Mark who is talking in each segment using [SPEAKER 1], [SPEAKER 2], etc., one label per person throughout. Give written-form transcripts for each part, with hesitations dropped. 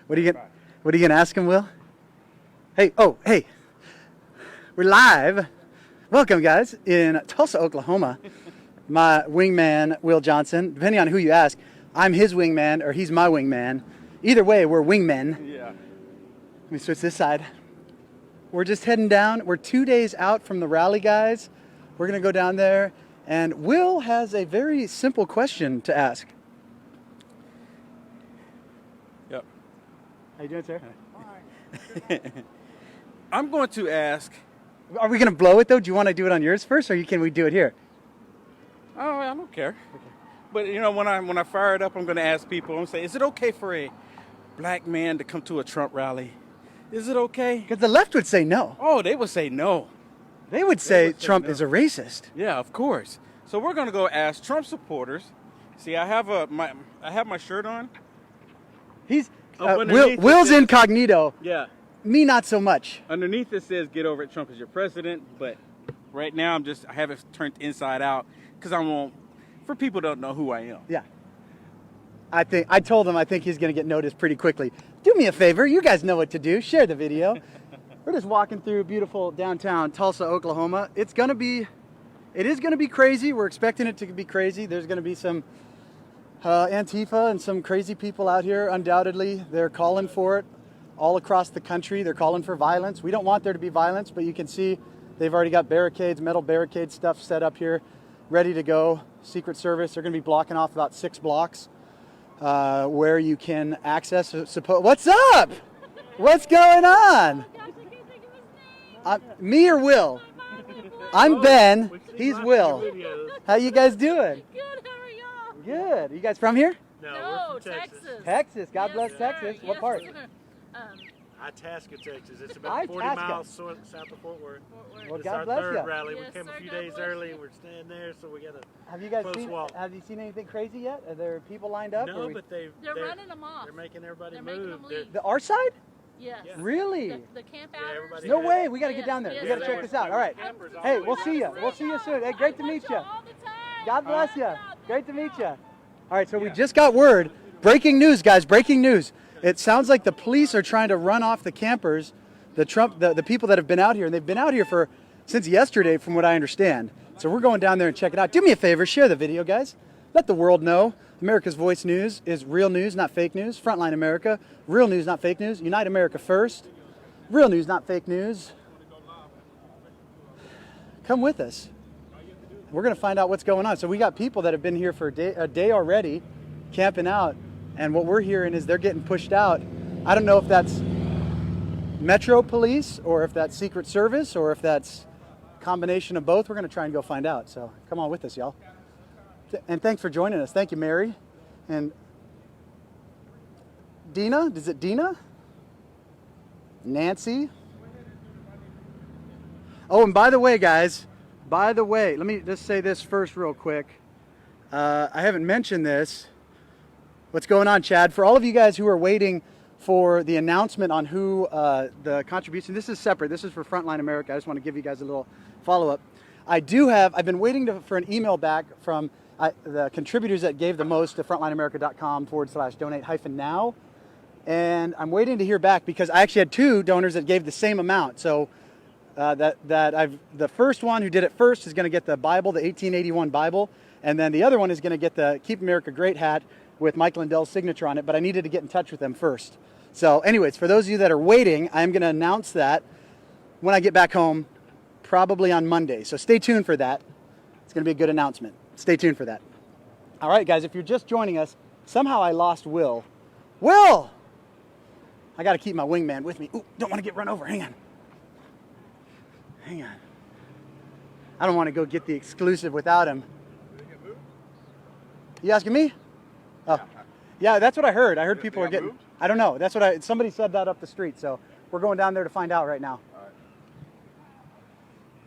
[SPEAKER 1] What are you gonna ask him, Will? Hey, hey, we're live. Welcome, guys, in Tulsa, Oklahoma. My wingman, Will Johnson. Depending on who you ask, I'm his wingman or he's my wingman. Either way, we're wingmen.
[SPEAKER 2] Yeah.
[SPEAKER 1] Let me switch this side. We're just heading down. We're 2 days out from the rally, guys. We're gonna go down there, and Will has a very simple question to ask.
[SPEAKER 2] Yep.
[SPEAKER 1] How you doing, sir?
[SPEAKER 2] I'm going to ask.
[SPEAKER 1] Are we gonna blow it though? Do you want to do it on yours first, or can we do it here?
[SPEAKER 2] Oh, I don't care. Okay. But you know, when I fire it up, I'm going to ask people. I'm going to say, is it okay for a black man to come to a Trump rally? Is it okay?
[SPEAKER 1] Because the left would say no.
[SPEAKER 2] Oh, they would say no.
[SPEAKER 1] They would say Trump is a racist.
[SPEAKER 2] Yeah, of course. So we're going to go ask Trump supporters. See, I have my shirt on.
[SPEAKER 1] He's Will's incognito.
[SPEAKER 2] Yeah.
[SPEAKER 1] Me, not so much.
[SPEAKER 2] Underneath it says, "Get over it, Trump is your president." But right now, I have it turned inside out because for people who don't know who I am.
[SPEAKER 1] Yeah. I told him I think he's going to get noticed pretty quickly. Do me a favor. You guys know what to do. Share the video. We're just walking through beautiful downtown Tulsa, Oklahoma. It is going to be crazy. We're expecting it to be crazy. There's going to be some Antifa and some crazy people out here, undoubtedly. They're calling for it all across the country. They're calling for violence. We don't want there to be violence, but you can see they've already got barricades, metal barricade stuff set up here, ready to go. Secret Service, they're going to be blocking off about 6 blocks where you can access. What's up? What's going on? Me or Will? I'm Ben. He's Will. How you guys doing?
[SPEAKER 3] Good, how are y'all?
[SPEAKER 1] Good. You guys from here?
[SPEAKER 3] No,
[SPEAKER 4] we're from
[SPEAKER 3] Texas.
[SPEAKER 1] Texas. God bless
[SPEAKER 3] Yes,
[SPEAKER 1] Texas.
[SPEAKER 3] sir.
[SPEAKER 1] What
[SPEAKER 3] Yes,
[SPEAKER 1] part?
[SPEAKER 3] sir.
[SPEAKER 4] Itasca, Texas. It's about 40
[SPEAKER 1] Itasca.
[SPEAKER 4] miles south of Fort Worth.
[SPEAKER 1] Well,
[SPEAKER 4] It's
[SPEAKER 1] God
[SPEAKER 4] our
[SPEAKER 1] bless
[SPEAKER 4] third
[SPEAKER 1] ya.
[SPEAKER 4] rally.
[SPEAKER 3] Yes,
[SPEAKER 4] we came
[SPEAKER 3] sir.
[SPEAKER 4] a few
[SPEAKER 3] God
[SPEAKER 4] days
[SPEAKER 3] bless
[SPEAKER 4] early.
[SPEAKER 3] you.
[SPEAKER 4] We're staying there, so we got a
[SPEAKER 1] Have you guys
[SPEAKER 4] close
[SPEAKER 1] seen?
[SPEAKER 4] walk.
[SPEAKER 1] Have you seen anything crazy yet? Are there people lined up?
[SPEAKER 4] No, but they're
[SPEAKER 3] running them off.
[SPEAKER 4] They're making everybody
[SPEAKER 3] They're
[SPEAKER 4] move.
[SPEAKER 3] making them leave.
[SPEAKER 1] Our side?
[SPEAKER 3] Yes.
[SPEAKER 4] Yeah.
[SPEAKER 1] Really?
[SPEAKER 3] The camp
[SPEAKER 4] Yeah,
[SPEAKER 3] outers.
[SPEAKER 4] everybody-
[SPEAKER 1] No way. We got to get
[SPEAKER 3] Yes,
[SPEAKER 1] down there.
[SPEAKER 3] yes,
[SPEAKER 1] We got to
[SPEAKER 3] yes.
[SPEAKER 1] check this out. All right.
[SPEAKER 4] Campers all
[SPEAKER 1] Hey,
[SPEAKER 4] the
[SPEAKER 1] we'll
[SPEAKER 4] way
[SPEAKER 1] see you.
[SPEAKER 4] down.
[SPEAKER 1] We'll see you soon. Hey, great to meet you.
[SPEAKER 3] All the time.
[SPEAKER 1] God bless you.
[SPEAKER 3] Yeah.
[SPEAKER 1] Great to meet you. All right, so we just got word. Breaking news, guys. Breaking news. It sounds like the police are trying to run off the campers, the people that have been out here, and they've been out here since yesterday, from what I understand. So we're going down there and check it out. Do me a favor, share the video, guys. Let the world know America's Voice News is real news, not fake news. Frontline America, real news, not fake news. Unite America first, real news, not fake news. Come with us. We're going to find out what's going on. So we got people that have been here for a day already, camping out, and what we're hearing is they're getting pushed out. I don't know if that's Metro Police or if that's Secret Service or if that's a combination of both. We're going to try and go find out. So come on with us, y'all. And thanks for joining us. Thank you, Mary. And Dina, is it Dina? Nancy? Oh, and by the way, guys, let me just say this first real quick. I haven't mentioned this. What's going on, Chad? For all of you guys who are waiting for the announcement on who the contribution, this is separate. This is for Frontline America. I just want to give you guys a little follow-up. I've been waiting for an email back from the contributors that gave the most to frontlineamerica.com/donate-now. And I'm waiting to hear back because I actually had 2 donors that gave the same amount. So the first one who did it first is going to get the Bible, the 1881 Bible. And then the other one is going to get the Keep America Great hat with Mike Lindell's signature on it, but I needed to get in touch with them first. So anyways, for those of you that are waiting, I'm going to announce that when I get back home, probably on Monday. So stay tuned for that. It's going to be a good announcement. Stay tuned for that. All right, guys, if you're just joining us, somehow I lost Will. Will! I got to keep my wingman with me. Ooh, don't want to get run over. Hang on. Hang on. I don't want to go get the exclusive without him. You asking me? Oh, yeah, that's what I heard. I heard people are getting. I don't know. That's what somebody said that up the street. So we're going down there to find out right now.
[SPEAKER 2] All right.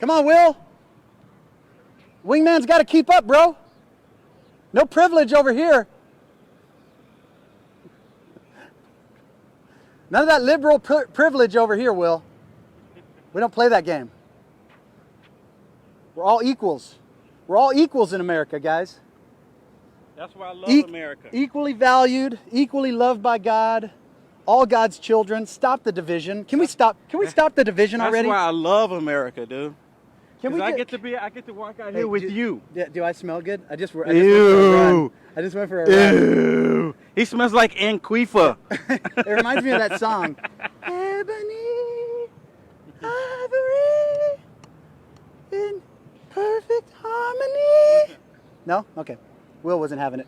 [SPEAKER 1] Come on, Will. Wingman's got to keep up, bro. No privilege over here. None of that liberal privilege over here, Will. We don't play that game. We're all equals. We're all equals in America, guys.
[SPEAKER 2] That's why I love America.
[SPEAKER 1] Equally valued, equally loved by God, all God's children, stop the division. Can we stop the division
[SPEAKER 2] That's
[SPEAKER 1] already?
[SPEAKER 2] why I love America, dude.
[SPEAKER 1] Can we
[SPEAKER 2] I get to walk out
[SPEAKER 1] Hey,
[SPEAKER 2] here with
[SPEAKER 1] do-
[SPEAKER 2] you.
[SPEAKER 1] Do I smell good? I just went for a run.
[SPEAKER 2] Ew.
[SPEAKER 1] I just went for a run.
[SPEAKER 2] Ew. He smells like Anquifa.
[SPEAKER 1] It reminds me of that song. Ebony, ivory, in perfect harmony. No? Okay. Will wasn't having it.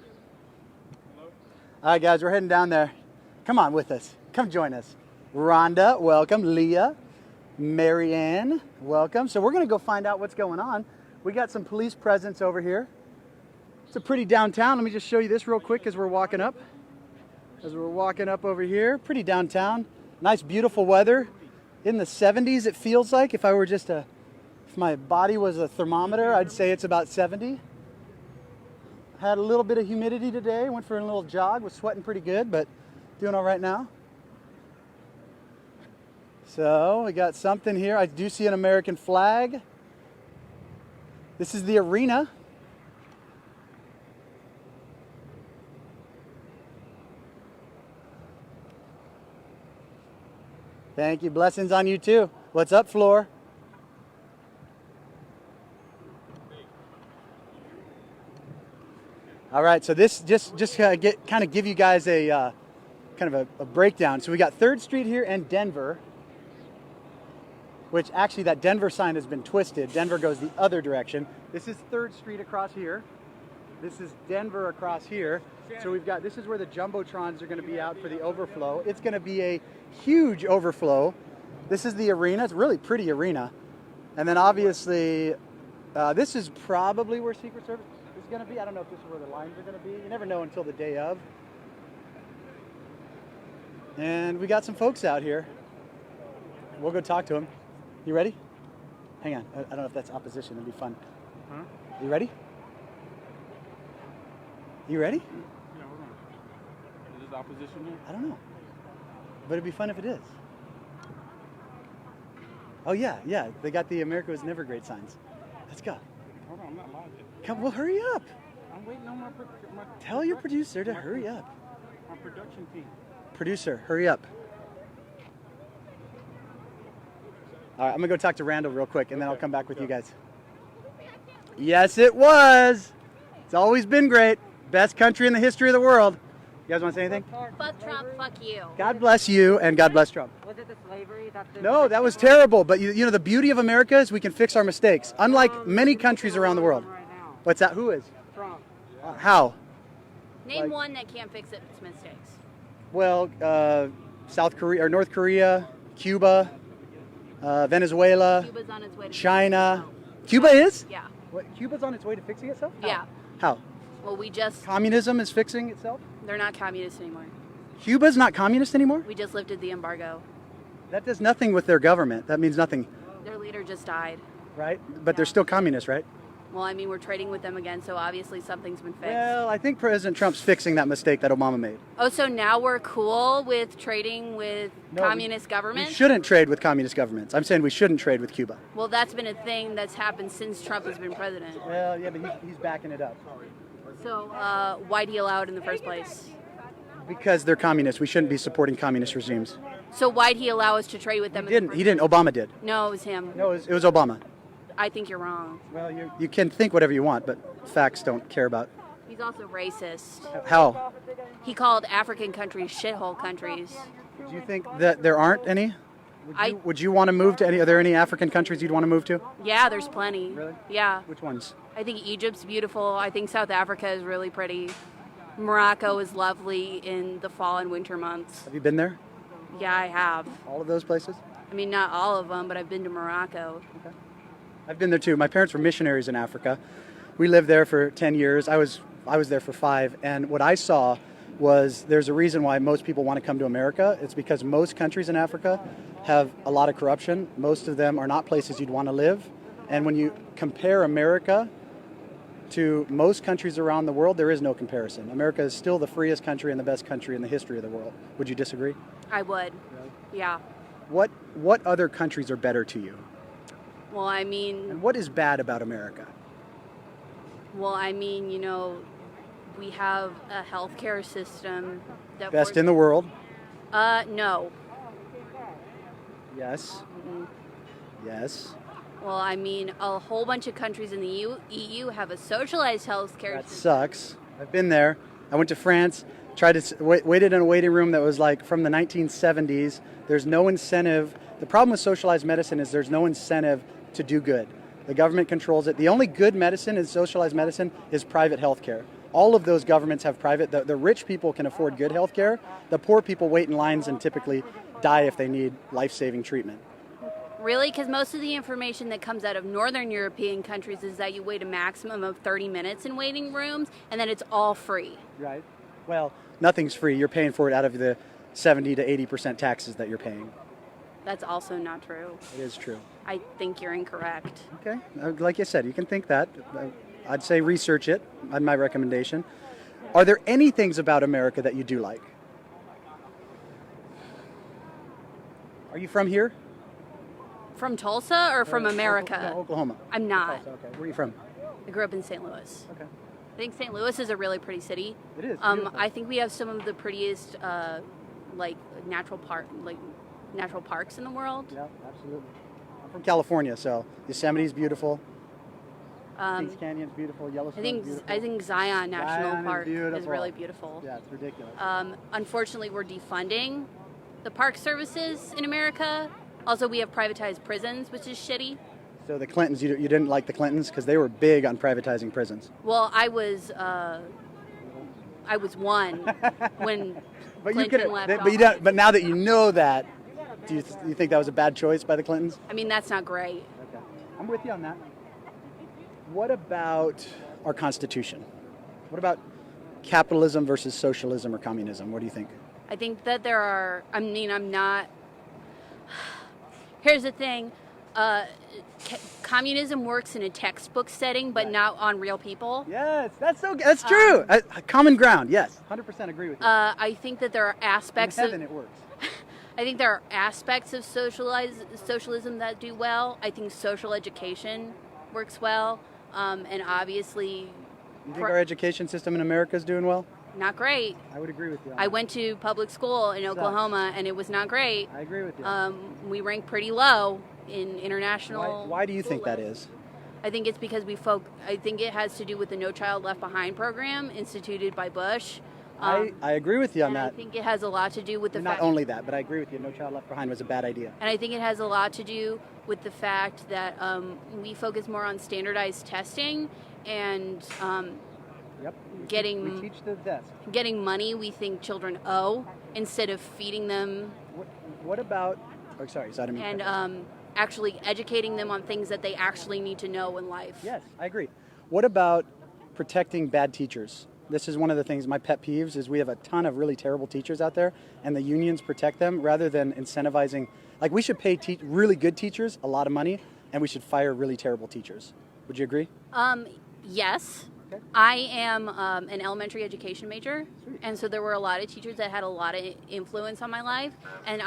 [SPEAKER 1] All right, guys, we're heading down there. Come on with us. Come join us. Rhonda, welcome. Leah, Marianne, welcome. So we're going to go find out what's going on. We got some police presence over here. It's a pretty downtown. Let me just show you this real quick as we're walking up. As we're walking up over here, pretty downtown. Nice, beautiful weather. In the 70s, it feels like. If my body was a thermometer, I'd say it's about 70. Had a little bit of humidity today. Went for a little jog. Was sweating pretty good, but doing all right now. So we got something here. I do see an American flag. This is the arena. Thank you. Blessings on you too. What's up, Floor? All right, so this just kind of give you guys a kind of a breakdown. So we got 3rd Street here and Denver, which actually that Denver sign has been twisted. Denver goes the other direction. This is 3rd Street across here. This is Denver across here. So we've got, this is where the Jumbotrons are going to be out for the overflow. It's going to be a huge overflow. This is the arena. It's a really pretty arena. And then obviously, this is probably where Secret Service is going to be. I don't know if this is where the lines are going to be. You never know until the day of. And we got some folks out here. We'll go talk to them. You ready? Hang on. I don't know if that's opposition. It'd be fun.
[SPEAKER 2] Huh?
[SPEAKER 1] You ready? You ready?
[SPEAKER 2] Yeah, hold on. Is this opposition here?
[SPEAKER 1] I don't know. But it'd be fun if it is. Oh, yeah. They got the America was never great signs. Let's go.
[SPEAKER 2] Hold on, I'm not live yet.
[SPEAKER 1] Come, well, hurry up.
[SPEAKER 2] I'm waiting on my
[SPEAKER 1] Tell your producer to hurry up.
[SPEAKER 2] My production team.
[SPEAKER 1] Producer, hurry up. All right, I'm going to go talk to Randall real quick, and then I'll come back with you guys. Yes, it was. It's always been great. Best country in the history of the world. You guys want to say anything?
[SPEAKER 3] Fuck Trump, fuck you.
[SPEAKER 1] God bless you, and God bless Trump.
[SPEAKER 5] Was it the slavery?
[SPEAKER 1] No, that was terrible. But you know, the beauty of America is we can fix our mistakes, unlike many countries around the world.
[SPEAKER 5] Right now.
[SPEAKER 1] What's that? Who is?
[SPEAKER 5] Trump.
[SPEAKER 1] How?
[SPEAKER 3] Name
[SPEAKER 1] Like-
[SPEAKER 3] one that can't fix its mistakes.
[SPEAKER 1] Well, South Korea or North Korea, Cuba, Venezuela,
[SPEAKER 3] Cuba's on its way to
[SPEAKER 1] China.
[SPEAKER 3] fixing
[SPEAKER 1] Cuba is?
[SPEAKER 3] itself. Yeah.
[SPEAKER 1] What? Cuba's on its way to fixing itself? How?
[SPEAKER 3] Yeah.
[SPEAKER 1] How?
[SPEAKER 3] Well,
[SPEAKER 1] Communism is fixing itself?
[SPEAKER 3] they're not communists anymore.
[SPEAKER 1] Cuba's not communist anymore?
[SPEAKER 3] We just lifted the embargo.
[SPEAKER 1] That does nothing with their government. That means nothing,
[SPEAKER 3] Their leader just died.
[SPEAKER 1] right? But they're still communist, right?
[SPEAKER 3] Well, I mean, we're trading with them again, so obviously something's been fixed.
[SPEAKER 1] Well, I think President Trump's fixing that mistake that Obama made.
[SPEAKER 3] Oh, so now we're cool with trading with
[SPEAKER 1] No,
[SPEAKER 3] communist
[SPEAKER 1] We
[SPEAKER 3] governments?
[SPEAKER 1] shouldn't trade with communist governments. I'm saying we shouldn't trade with Cuba.
[SPEAKER 3] Well, that's been a thing that's happened since Trump has been president.
[SPEAKER 1] Well, yeah, but he's backing it up.
[SPEAKER 3] So why'd he allow it in the first place?
[SPEAKER 1] Because they're communists. We shouldn't be supporting communist regimes.
[SPEAKER 3] So why'd he allow us to trade with them?
[SPEAKER 1] He didn't. Obama did.
[SPEAKER 3] No, it was him.
[SPEAKER 1] No, it was Obama.
[SPEAKER 3] I think you're wrong.
[SPEAKER 1] Well, you can think whatever you want, but facts don't care about.
[SPEAKER 3] He's also racist.
[SPEAKER 1] How?
[SPEAKER 3] He called African countries shithole countries.
[SPEAKER 1] Do you think that there aren't any? Would you want to move to any? Are there any African countries you'd want to move to?
[SPEAKER 3] Yeah, there's plenty.
[SPEAKER 1] Really?
[SPEAKER 3] Yeah.
[SPEAKER 1] Which ones?
[SPEAKER 3] I think Egypt's beautiful. I think South Africa is really pretty. Morocco is lovely in the fall and winter months.
[SPEAKER 1] Have you been there?
[SPEAKER 3] Yeah, I have.
[SPEAKER 1] All of those places?
[SPEAKER 3] I mean, not all of them, but I've been to Morocco.
[SPEAKER 1] Okay. I've been there too. My parents were missionaries in Africa. We lived there for 10 years. I was there for 5, and what I saw was there's a reason why most people want to come to America. It's because most countries in Africa have a lot of corruption. Most of them are not places you'd want to live. And when you compare America to most countries around the world, there is no comparison. America is still the freest country and the best country in the history of the world. Would you disagree?
[SPEAKER 3] I would. Yeah.
[SPEAKER 1] What other countries are better to you?
[SPEAKER 3] Well, I mean,
[SPEAKER 1] And what is bad about America?
[SPEAKER 3] you know, we have a healthcare system that
[SPEAKER 1] Best in the world.
[SPEAKER 3] No.
[SPEAKER 1] Yes. Yes.
[SPEAKER 3] Well, I mean, a whole bunch of countries in the EU have a socialized healthcare
[SPEAKER 1] That
[SPEAKER 3] system.
[SPEAKER 1] sucks. I've been there. I went to France, waited in a waiting room that was like from the 1970s. There's no incentive. The problem with socialized medicine is there's no incentive to do good. The government controls it. The only good medicine in socialized medicine is private healthcare. All of those governments have private. The rich people can afford good healthcare. The poor people wait in lines and typically die if they need life-saving treatment.
[SPEAKER 3] Really? Because most of the information that comes out of Northern European countries is that you wait a maximum of 30 minutes in waiting rooms, and then it's all free.
[SPEAKER 1] Right. Well, nothing's free. You're paying for it out of the 70 to 80% taxes that you're paying.
[SPEAKER 3] That's also not true.
[SPEAKER 1] It is true.
[SPEAKER 3] I think you're incorrect.
[SPEAKER 1] Okay. Like I said, you can think that. I'd say research it. That's my recommendation. Are there any things about America that you do like? Are you from here?
[SPEAKER 3] From Tulsa or from America?
[SPEAKER 1] No, Oklahoma.
[SPEAKER 3] I'm not.
[SPEAKER 1] Tulsa, okay. Where are you from?
[SPEAKER 3] I grew up in St. Louis.
[SPEAKER 1] Okay.
[SPEAKER 3] I think St. Louis is a really pretty city.
[SPEAKER 1] It is. Beautiful.
[SPEAKER 3] I think we have some of the prettiest, natural parks in the world.
[SPEAKER 1] Yeah, absolutely. I'm from California, so Yosemite's beautiful. Kings Canyon's beautiful. Yellowstone's beautiful.
[SPEAKER 3] I think Zion National
[SPEAKER 1] Zion is
[SPEAKER 3] Park is
[SPEAKER 1] beautiful.
[SPEAKER 3] really beautiful.
[SPEAKER 1] Yeah, it's ridiculous.
[SPEAKER 3] Unfortunately, we're defunding the park services in America. Also, we have privatized prisons, which is shitty.
[SPEAKER 1] So the Clintons, you didn't like the Clintons because they were big on privatizing prisons.
[SPEAKER 3] Well, I was one when
[SPEAKER 1] But
[SPEAKER 3] Clinton left
[SPEAKER 1] but you
[SPEAKER 3] office.
[SPEAKER 1] don't. But now that you know that, do you think that was a bad choice by the Clintons?
[SPEAKER 3] I mean, that's not great.
[SPEAKER 1] Okay, I'm with you on that. What about our Constitution? What about capitalism versus socialism or communism? What do you think?
[SPEAKER 3] I think that there are. I mean, I'm not. Here's the thing. Communism works in a textbook setting, but not on real people.
[SPEAKER 1] Yes, that's true. Common ground. Yes, 100% agree with you.
[SPEAKER 3] I think that there are aspects
[SPEAKER 1] In heaven,
[SPEAKER 3] of.
[SPEAKER 1] it works.
[SPEAKER 3] I think there are aspects of socialism that do well. I think social education works well, and obviously,
[SPEAKER 1] You think our education system in America is doing well?
[SPEAKER 3] not great.
[SPEAKER 1] I would agree with you. On
[SPEAKER 3] I
[SPEAKER 1] that.
[SPEAKER 3] went to public school in Oklahoma, and it was not great.
[SPEAKER 1] I agree with you.
[SPEAKER 3] We rank pretty low in international.
[SPEAKER 1] Why do you
[SPEAKER 3] school
[SPEAKER 1] think that
[SPEAKER 3] lists.
[SPEAKER 1] is?
[SPEAKER 3] I think it's because I think it has to do with the No Child Left Behind program instituted by Bush.
[SPEAKER 1] I agree with you on
[SPEAKER 3] and
[SPEAKER 1] that.
[SPEAKER 3] I think it has a lot to do with the
[SPEAKER 1] Not
[SPEAKER 3] fact.
[SPEAKER 1] only that, but I agree with you. No Child Left Behind was a bad idea.
[SPEAKER 3] And I think it has a lot to do with the fact that we focus more on standardized testing and
[SPEAKER 1] Yep.
[SPEAKER 3] getting
[SPEAKER 1] We teach the desk.
[SPEAKER 3] getting money we think children owe instead of feeding them
[SPEAKER 1] What about? Oh, sorry. I didn't mean to cut you off.
[SPEAKER 3] and actually educating them on things that they actually need to know in life.
[SPEAKER 1] Yes, I agree. What about protecting bad teachers? This is one of the things, my pet peeves, is we have a ton of really terrible teachers out there, and the unions protect them rather than incentivizing. Like, we should pay really good teachers a lot of money, and we should fire really terrible teachers. Would you agree?
[SPEAKER 3] Yes.
[SPEAKER 1] Okay.
[SPEAKER 3] I am an elementary education major, and so there were a lot of teachers that had a lot of influence on my life, and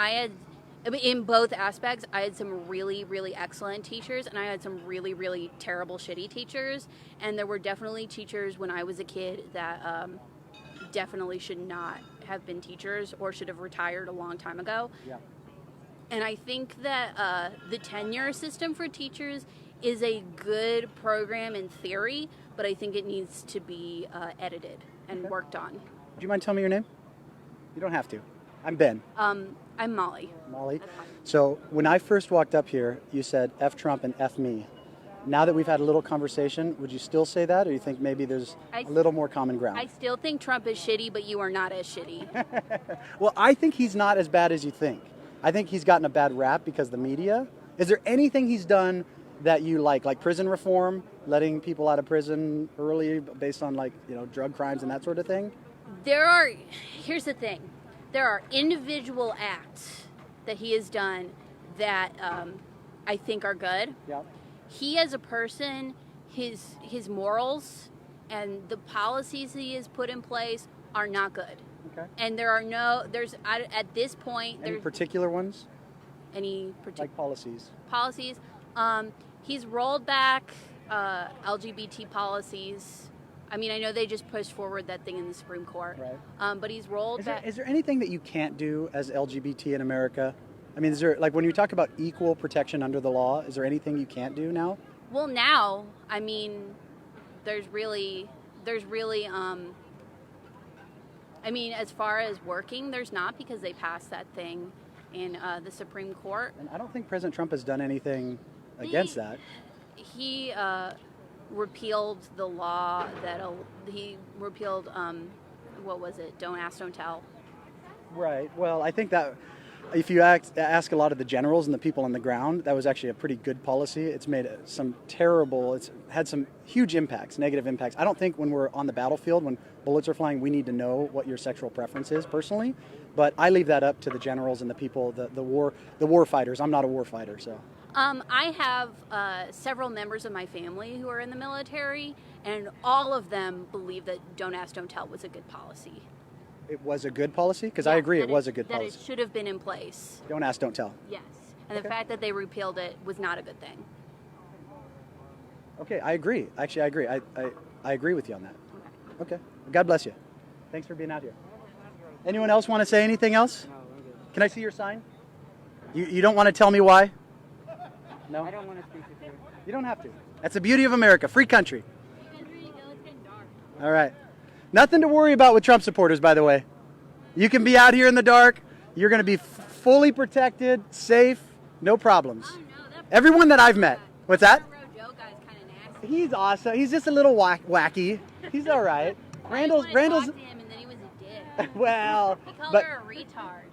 [SPEAKER 3] in both aspects, I had some really, really excellent teachers, and I had some really, really terrible, shitty teachers, and there were definitely teachers when I was a kid that definitely should not have been teachers or should have retired a long time ago.
[SPEAKER 1] Yeah.
[SPEAKER 3] And I think that the tenure system for teachers is a good program in theory, but I think it needs to be edited and worked on.
[SPEAKER 1] Do you mind telling me your name? You don't have to. I'm Ben.
[SPEAKER 3] I'm Molly.
[SPEAKER 1] Molly.
[SPEAKER 3] That's fine.
[SPEAKER 1] So when I first walked up here, you said F Trump and F me. Now that we've had a little conversation, would you still say that, or you think maybe there's a little more common ground?
[SPEAKER 3] I still think Trump is shitty, but you are not as shitty.
[SPEAKER 1] Well, I think he's not as bad as you think. I think he's gotten a bad rap because of the media. Is there anything he's done that you like prison reform, letting people out of prison early based on drug crimes and that sort of thing?
[SPEAKER 3] Here's the thing. There are individual acts that he has done that I think are good.
[SPEAKER 1] Yeah.
[SPEAKER 3] He as a person, his morals and the policies he has put in place are not good.
[SPEAKER 1] Okay.
[SPEAKER 3] And at this point,
[SPEAKER 1] Any
[SPEAKER 3] there's
[SPEAKER 1] particular ones?
[SPEAKER 3] any particular
[SPEAKER 1] Like policies?
[SPEAKER 3] policies. He's rolled back LGBT policies. I mean, I know they just pushed forward that thing in the Supreme Court.
[SPEAKER 1] Right.
[SPEAKER 3] But he's rolled back.
[SPEAKER 1] Is there anything that you can't do as LGBT in America? I mean, is there, like, when you talk about equal protection under the law, is there anything you can't do now?
[SPEAKER 3] Well, now, I mean, there's really, I mean, as far as working, there's not, because they passed that thing in the Supreme Court.
[SPEAKER 1] And I don't think President Trump has done anything against that.
[SPEAKER 3] He repealed the law that he repealed. What was it? Don't ask, don't tell.
[SPEAKER 1] Right. Well, I think that if you ask a lot of the generals and the people on the ground, that was actually a pretty good policy. It's made it's had some huge impacts, negative impacts. I don't think when we're on the battlefield, when bullets are flying, we need to know what your sexual preference is personally. But I leave that up to the generals and the people, the war fighters. I'm not a war fighter, so.
[SPEAKER 3] I have several members of my family who are in the military, and all of them believe that don't ask, don't tell was a good policy.
[SPEAKER 1] It was a good policy? Because I agree it was a good policy.
[SPEAKER 3] That it should have been in place.
[SPEAKER 1] Don't ask, don't tell.
[SPEAKER 3] Yes. And the fact that they repealed it was not a good thing.
[SPEAKER 1] Okay, I agree. Actually, I agree. I agree with you on that. Okay. God bless you. Thanks for being out here. Anyone else want to say anything else?
[SPEAKER 5] No, I'm good.
[SPEAKER 1] Can I see your sign? You don't want to tell me why? No?
[SPEAKER 5] I don't want to speak with you.
[SPEAKER 1] You don't have to. That's the beauty of America. Free country. All right. Nothing to worry about with Trump supporters, by the way. You can be out here in the dark. You're going to be fully protected, safe, no problems.
[SPEAKER 3] Oh, no,
[SPEAKER 1] Everyone that I've met. What's that?
[SPEAKER 3] Joe guy's kind of nasty.
[SPEAKER 1] He's awesome. He's just a little wacky. He's all right. Randall's.
[SPEAKER 3] I talked to him, and then he was a dick.
[SPEAKER 1] Well,
[SPEAKER 3] He called
[SPEAKER 1] but
[SPEAKER 3] her a retard.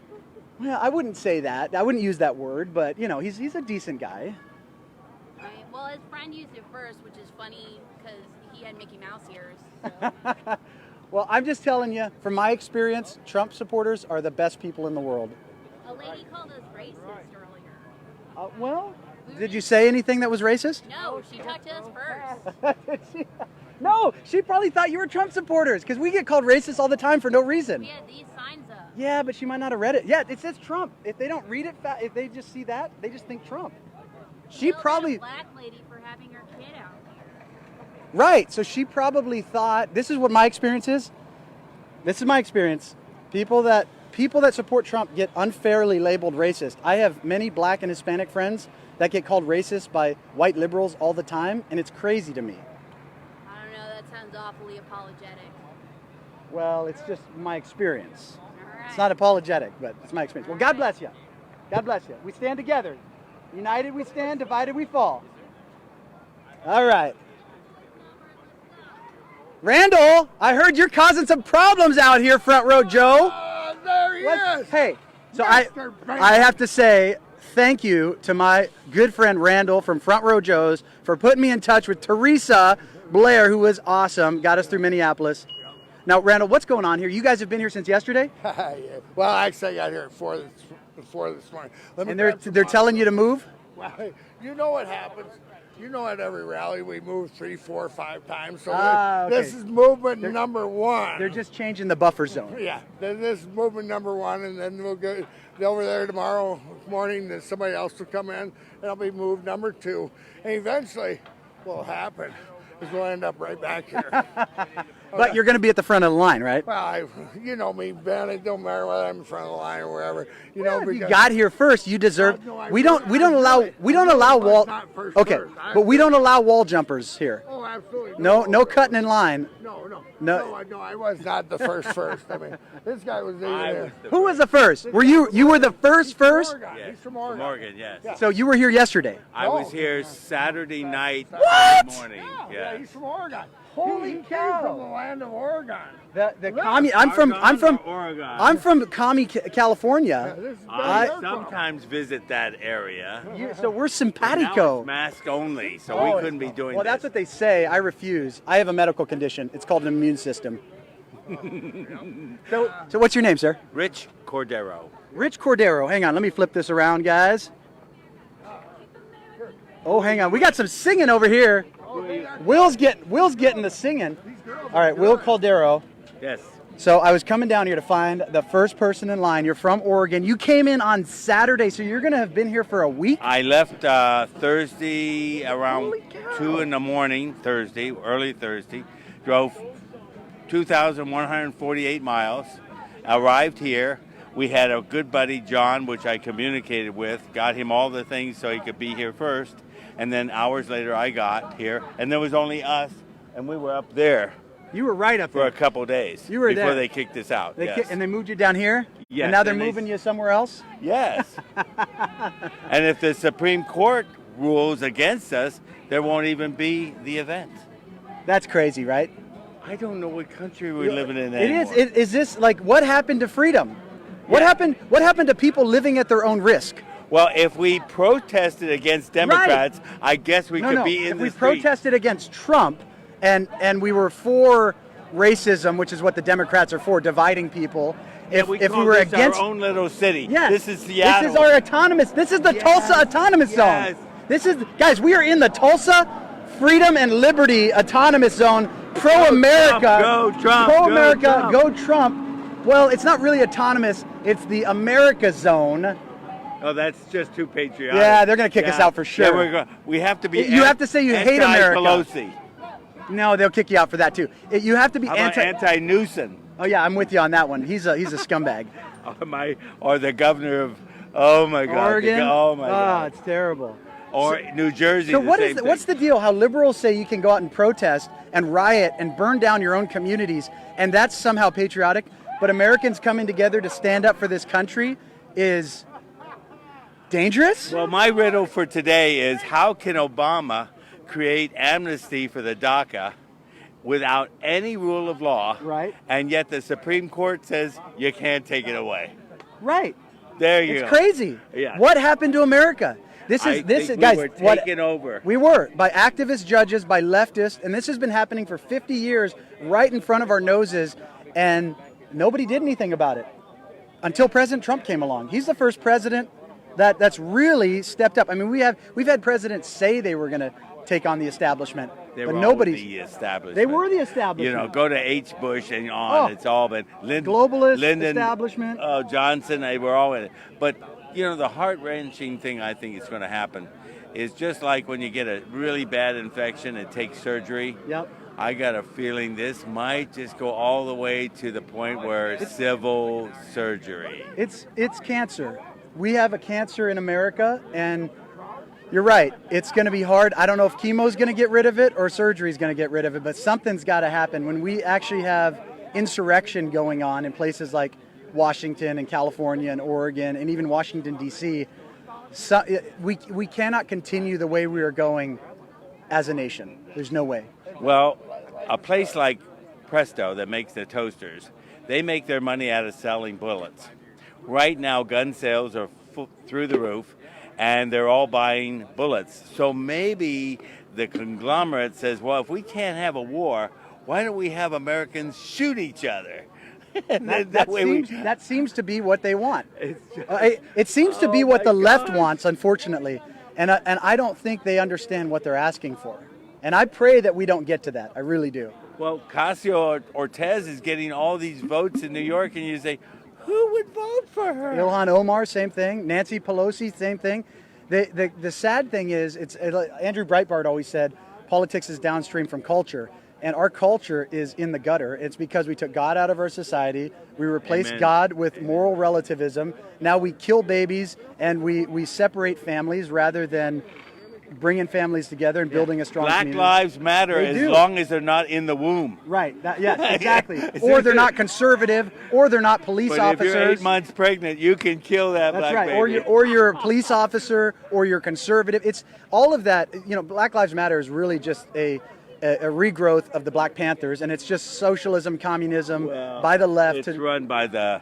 [SPEAKER 1] well, I wouldn't say that. I wouldn't use that word, but you know, he's a decent guy.
[SPEAKER 3] Right? Well, his friend used it first, which is funny because he had Mickey Mouse ears. So.
[SPEAKER 1] Well, I'm just telling you, from my experience, Trump supporters are the best people in the world.
[SPEAKER 3] A lady called us racist earlier.
[SPEAKER 1] Well, did you say anything that was racist?
[SPEAKER 3] No, she talked to us first.
[SPEAKER 1] No, she probably thought you were Trump supporters because we get called racist all the time for no reason.
[SPEAKER 3] We had these signs up.
[SPEAKER 1] Yeah, but she might not have read it. Yeah, it says Trump. If they don't read it, if they just see that, they just think Trump. She
[SPEAKER 3] Killed
[SPEAKER 1] probably.
[SPEAKER 3] a black lady for having her kid out there.
[SPEAKER 1] Right, so she probably thought, this is what my experience is. This is my experience. People that support Trump get unfairly labeled racist. I have many black and Hispanic friends that get called racist by white liberals all the time, and it's crazy to me.
[SPEAKER 3] I don't know, that sounds awfully apologetic.
[SPEAKER 1] Well, it's just my experience.
[SPEAKER 3] All right.
[SPEAKER 1] It's not apologetic, but it's my experience. Well, God bless you. God bless you. We stand together. United we stand, divided we fall. All right. Randall, I heard you're causing some problems out here, Front Row Joe.
[SPEAKER 6] There he is.
[SPEAKER 1] Hey, so
[SPEAKER 6] Mr.
[SPEAKER 1] I have to say thank you to my good friend Randall from Front Row Joe's for putting me in touch with Teresa Blair, who was awesome, got us through Minneapolis. Now, Randall, what's going on here? You guys have been here since yesterday?
[SPEAKER 6] Yeah. Well, actually, I got here at 4 this morning.
[SPEAKER 1] And they're telling you to move?
[SPEAKER 6] Well, you know what happens. You know, at every rally we move 3, 4, 5 times. So
[SPEAKER 1] okay.
[SPEAKER 6] This is movement number 1.
[SPEAKER 1] They're just changing the buffer zone.
[SPEAKER 6] Yeah, this is movement number 1, and then we'll go over there tomorrow morning. Then somebody else will come in, and it'll be move number 2. And eventually, what will happen is we'll end up right back here.
[SPEAKER 1] But you're going to be at the front of the line, right?
[SPEAKER 6] Well, you know me, Ben. It don't matter whether I'm in front of the line or wherever. You know,
[SPEAKER 1] You got here first. You deserve.
[SPEAKER 6] No,
[SPEAKER 1] We don't allow wall.
[SPEAKER 6] Not first.
[SPEAKER 1] Okay, but we don't allow wall jumpers here.
[SPEAKER 6] Oh, absolutely.
[SPEAKER 1] No cutting in line.
[SPEAKER 6] No, I was not the first. I mean, this guy was there.
[SPEAKER 1] Who was the first? Were you? You were the first?
[SPEAKER 6] Yes. He's from Oregon.
[SPEAKER 7] Morgan, yes.
[SPEAKER 1] So you were here yesterday.
[SPEAKER 7] I was here Saturday night
[SPEAKER 1] What?
[SPEAKER 7] morning.
[SPEAKER 6] Yeah, he's from Oregon.
[SPEAKER 1] Holy
[SPEAKER 6] He
[SPEAKER 1] cow.
[SPEAKER 6] came from the land of Oregon.
[SPEAKER 1] The commie. I'm from
[SPEAKER 7] Oregon.
[SPEAKER 1] I'm from commie California.
[SPEAKER 6] This is
[SPEAKER 7] I
[SPEAKER 6] where you're from.
[SPEAKER 7] sometimes visit that area.
[SPEAKER 1] So we're
[SPEAKER 7] Now
[SPEAKER 1] simpatico.
[SPEAKER 7] it's mask only, so we couldn't be doing
[SPEAKER 1] Well, that's
[SPEAKER 7] this.
[SPEAKER 1] what they say. I refuse. I have a medical condition. It's called an immune system. So what's your name, sir?
[SPEAKER 7] Rich Cordero.
[SPEAKER 1] Rich Cordero. Hang on, let me flip this around, guys. Oh, hang on. We got some singing over here. Will's getting the singing. All right, Will Cordero.
[SPEAKER 7] Yes.
[SPEAKER 1] So I was coming down here to find the first person in line. You're from Oregon. You came in on Saturday, so you're going to have been here for a week?
[SPEAKER 7] I left Thursday around 2 in the morning, early Thursday. drove 2,148 miles, arrived here. We had a good buddy, John, which I communicated with, got him all the things so he could be here first. And then hours later, I got here, and there was only us, and we were up there
[SPEAKER 1] You were right up
[SPEAKER 7] for
[SPEAKER 1] there.
[SPEAKER 7] a couple days
[SPEAKER 1] You were
[SPEAKER 7] before
[SPEAKER 1] there.
[SPEAKER 7] they kicked us out.
[SPEAKER 1] They and they moved you down here?
[SPEAKER 7] Yes,
[SPEAKER 1] And now they're
[SPEAKER 7] and they-
[SPEAKER 1] moving you somewhere else?
[SPEAKER 7] Yes. And if the Supreme Court rules against us, there won't even be the event.
[SPEAKER 1] That's crazy, right?
[SPEAKER 7] I don't know what country we're living in
[SPEAKER 1] It
[SPEAKER 7] anymore.
[SPEAKER 1] is. Is this like what happened to freedom? What
[SPEAKER 7] Yeah.
[SPEAKER 1] happened? What happened to people living at their own risk?
[SPEAKER 7] Well, if we protested against Democrats, I guess we could be in
[SPEAKER 1] if
[SPEAKER 7] the
[SPEAKER 1] we
[SPEAKER 7] street.
[SPEAKER 1] protested against Trump, and we were for racism, which is what the Democrats are for, dividing people. If we
[SPEAKER 7] call
[SPEAKER 1] were
[SPEAKER 7] this
[SPEAKER 1] against
[SPEAKER 7] our own little city.
[SPEAKER 1] Yes.
[SPEAKER 7] This is Seattle.
[SPEAKER 1] This is our autonomous. This is the Tulsa Autonomous
[SPEAKER 7] Yes.
[SPEAKER 1] Zone. This is, guys, we are in the Tulsa Freedom and Liberty Autonomous Zone. Pro-America.
[SPEAKER 7] Go Trump,
[SPEAKER 1] Pro-America.
[SPEAKER 7] go
[SPEAKER 1] Go Trump. Well, it's not really autonomous. It's the America Zone.
[SPEAKER 7] Oh, that's just too patriotic.
[SPEAKER 1] Yeah, they're gonna kick us out for sure.
[SPEAKER 7] Yeah, we have to be.
[SPEAKER 1] You have to say you hate America.
[SPEAKER 7] Pelosi.
[SPEAKER 1] No, they'll kick you out for that too. You have to be
[SPEAKER 7] How about anti-Newsom?
[SPEAKER 1] Oh yeah, I'm with you on that one. He's a scumbag.
[SPEAKER 7] Or the governor of, oh my God.
[SPEAKER 1] Oregon.
[SPEAKER 7] Oh my God.
[SPEAKER 1] it's terrible.
[SPEAKER 7] Or New Jersey.
[SPEAKER 1] So
[SPEAKER 7] the
[SPEAKER 1] what
[SPEAKER 7] same
[SPEAKER 1] is
[SPEAKER 7] thing.
[SPEAKER 1] what's the deal? How liberals say you can go out and protest and riot and burn down your own communities, and that's somehow patriotic, but Americans coming together to stand up for this country is dangerous?
[SPEAKER 7] Well, my riddle for today is how can Obama create amnesty for the DACA without any rule of law,
[SPEAKER 1] Right.
[SPEAKER 7] and yet the Supreme Court says you can't take it away?
[SPEAKER 1] Right.
[SPEAKER 7] There you
[SPEAKER 1] It's
[SPEAKER 7] go.
[SPEAKER 1] crazy.
[SPEAKER 7] Yeah.
[SPEAKER 1] What happened to America? This
[SPEAKER 7] I
[SPEAKER 1] is this
[SPEAKER 7] think
[SPEAKER 1] is guys.
[SPEAKER 7] we were
[SPEAKER 1] what
[SPEAKER 7] taken over.
[SPEAKER 1] we were by activist judges, by leftists, and this has been happening for 50 years, right in front of our noses, and nobody did anything about it until President Trump came along. He's the first president that's really stepped up. I mean, we've had presidents say they were going to take on the establishment,
[SPEAKER 7] They
[SPEAKER 1] but
[SPEAKER 7] were
[SPEAKER 1] nobody's.
[SPEAKER 7] the establishment.
[SPEAKER 1] They were the
[SPEAKER 7] You
[SPEAKER 1] establishment.
[SPEAKER 7] know, go to H. Bush and on.
[SPEAKER 1] Oh.
[SPEAKER 7] It's all been
[SPEAKER 1] Globalist
[SPEAKER 7] Lyndon,
[SPEAKER 1] establishment.
[SPEAKER 7] Johnson. They were all in it. But you know, the heart-wrenching thing I think is going to happen is just like when you get a really bad infection, it takes surgery.
[SPEAKER 1] Yep.
[SPEAKER 7] I got a feeling this might just go all the way to the point where it's civil surgery.
[SPEAKER 1] It's cancer. We have a cancer in America, and you're right. It's going to be hard. I don't know if chemo is going to get rid of it or surgery is going to get rid of it, but something's got to happen. When we actually have insurrection going on in places like Washington and California and Oregon and even Washington, D.C., we cannot continue the way we are going as a nation. There's no way.
[SPEAKER 7] Well, a place like Presto that makes the toasters, they make their money out of selling bullets. Right now, gun sales are through the roof, and they're all buying bullets. So maybe the conglomerate says, well, if we can't have a war, why don't we have Americans shoot each other? And
[SPEAKER 1] That seems to be what they want. It seems to be what the left wants, unfortunately. And I don't think they understand what they're asking for. And I pray that we don't get to that. I really do.
[SPEAKER 7] Well, Ocasio-Cortez is getting all these votes in New York, and you say, who would vote for her?
[SPEAKER 1] Ilhan Omar, same thing. Nancy Pelosi, same thing. The sad thing is, Andrew Breitbart always said, politics is downstream from culture. And our culture is in the gutter. It's because we took God out of our society. We replaced
[SPEAKER 7] Amen.
[SPEAKER 1] God with moral relativism. Now we kill babies and we separate families rather than bringing families together and building a strong
[SPEAKER 7] Black
[SPEAKER 1] community.
[SPEAKER 7] lives matter
[SPEAKER 1] They
[SPEAKER 7] as
[SPEAKER 1] do.
[SPEAKER 7] long as they're not in the womb.
[SPEAKER 1] Right. Yes, exactly. Or they're not conservative, or they're not police
[SPEAKER 7] But
[SPEAKER 1] officers.
[SPEAKER 7] if you're 8 months pregnant, you can kill that
[SPEAKER 1] That's
[SPEAKER 7] black
[SPEAKER 1] right.
[SPEAKER 7] baby.
[SPEAKER 1] Or you're a police officer, or you're conservative. It's all of that. You know, Black Lives Matter is really just a regrowth of the Black Panthers, and it's just socialism, communism by the left.
[SPEAKER 7] It's run by the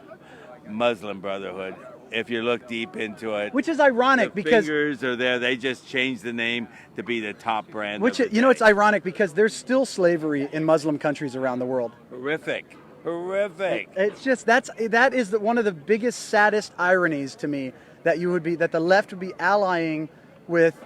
[SPEAKER 7] Muslim Brotherhood. If you look deep into it,
[SPEAKER 1] Which is ironic
[SPEAKER 7] the
[SPEAKER 1] because
[SPEAKER 7] fingers are there. They just changed the name to be the top brand.
[SPEAKER 1] which
[SPEAKER 7] of the
[SPEAKER 1] you know it's
[SPEAKER 7] day.
[SPEAKER 1] ironic because there's still slavery in Muslim countries around the world.
[SPEAKER 7] horrific.
[SPEAKER 1] It's just that is one of the biggest, saddest ironies to me that the left would be allying with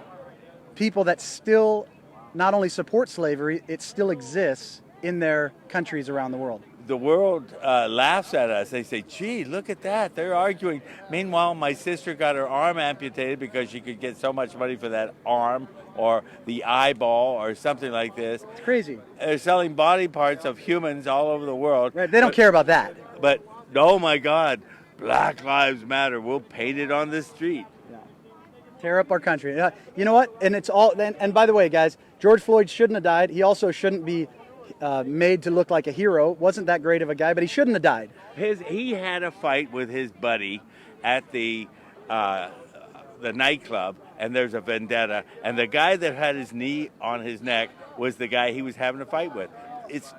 [SPEAKER 1] people that still not only support slavery, it still exists in their countries around the world.
[SPEAKER 7] the world laughs at us. They say, gee, look at that. They're arguing. Meanwhile, my sister got her arm amputated because she could get so much money for that arm or the eyeball or something like this.
[SPEAKER 1] It's crazy.
[SPEAKER 7] They're selling body parts of humans all over the world.
[SPEAKER 1] Right. They don't care about that.
[SPEAKER 7] But, oh my God, Black Lives Matter. We'll paint it on the street.
[SPEAKER 1] Yeah. Tear up our country. You know what? And it's all. And by the way, guys, George Floyd shouldn't have died. He also shouldn't be made to look like a hero. Wasn't that great of a guy, but he shouldn't have died.
[SPEAKER 7] He had a fight with his buddy at the nightclub, and there's a vendetta. And the guy that had his knee on his neck was the guy he was having a fight with.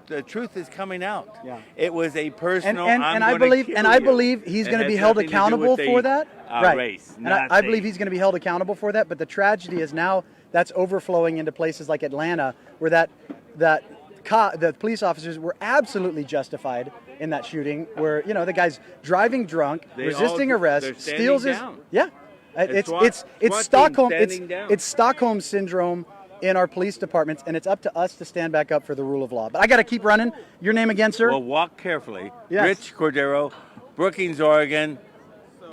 [SPEAKER 7] The truth is coming out.
[SPEAKER 1] Yeah.
[SPEAKER 7] It was a personal.
[SPEAKER 1] I believe he's going to be held accountable for that. Right.
[SPEAKER 7] Race,
[SPEAKER 1] and I believe he's going to be held accountable for that. But the tragedy is now that's overflowing into places like Atlanta, where the police officers were absolutely justified in that shooting, where the guy's driving drunk, resisting arrest, steals his. Yeah, it's Stockholm syndrome in our police departments, and it's up to us to stand back up for the rule of law. But I got to keep running. Your name again, sir?
[SPEAKER 7] Well, walk carefully.
[SPEAKER 1] Yes.
[SPEAKER 7] Rich Cordero, Brookings, Oregon.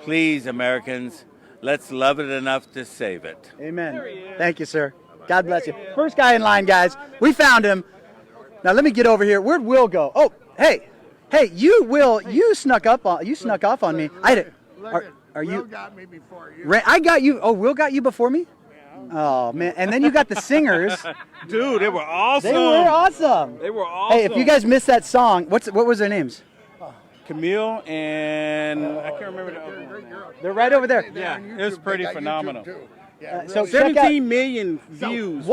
[SPEAKER 7] Please, Americans, let's love it enough to save it.
[SPEAKER 1] Amen. Thank you, sir. God bless you. First guy in line, guys. We found him. Now let me get over here. Where'd Will go? Oh, hey, you Will, you snuck off on me. Are you?
[SPEAKER 6] Will got me before you.
[SPEAKER 1] I got you. Oh, Will got you before me. Oh man, and then you got the singers.
[SPEAKER 2] Dude, they were awesome.
[SPEAKER 1] They were awesome.
[SPEAKER 2] They were awesome.
[SPEAKER 1] Hey, if you guys missed that song, what was their names?
[SPEAKER 2] Camille and I can't remember the other one.
[SPEAKER 1] They're right over there.
[SPEAKER 2] Yeah, it was pretty phenomenal.
[SPEAKER 6] Yeah,
[SPEAKER 1] so
[SPEAKER 6] really.
[SPEAKER 1] check out-
[SPEAKER 2] 17 million views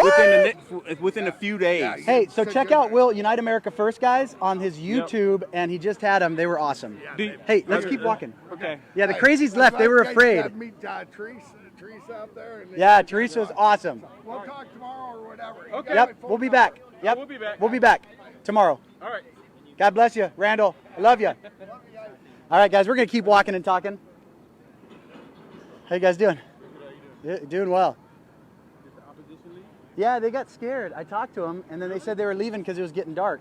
[SPEAKER 2] within a few days.
[SPEAKER 1] Hey, so check out Will, Unite America First, guys, on his YouTube, and he just had them. They were awesome. Hey, let's keep walking.
[SPEAKER 2] Okay.
[SPEAKER 1] Yeah, the crazies left. They were afraid.
[SPEAKER 6] You got to meet Teresa out there. And
[SPEAKER 1] Yeah, Teresa was awesome.
[SPEAKER 6] We'll talk tomorrow or whatever.
[SPEAKER 2] Okay.
[SPEAKER 1] Yep, we'll be back. Yep,
[SPEAKER 2] We'll be back.
[SPEAKER 1] We'll be back tomorrow.
[SPEAKER 2] All right.
[SPEAKER 1] God bless you, Randall. I love you. All right, guys, we're gonna keep walking and talking. How you guys doing? Doing well. Yeah, they got scared. I talked to them, and then they said they were leaving because it was getting dark.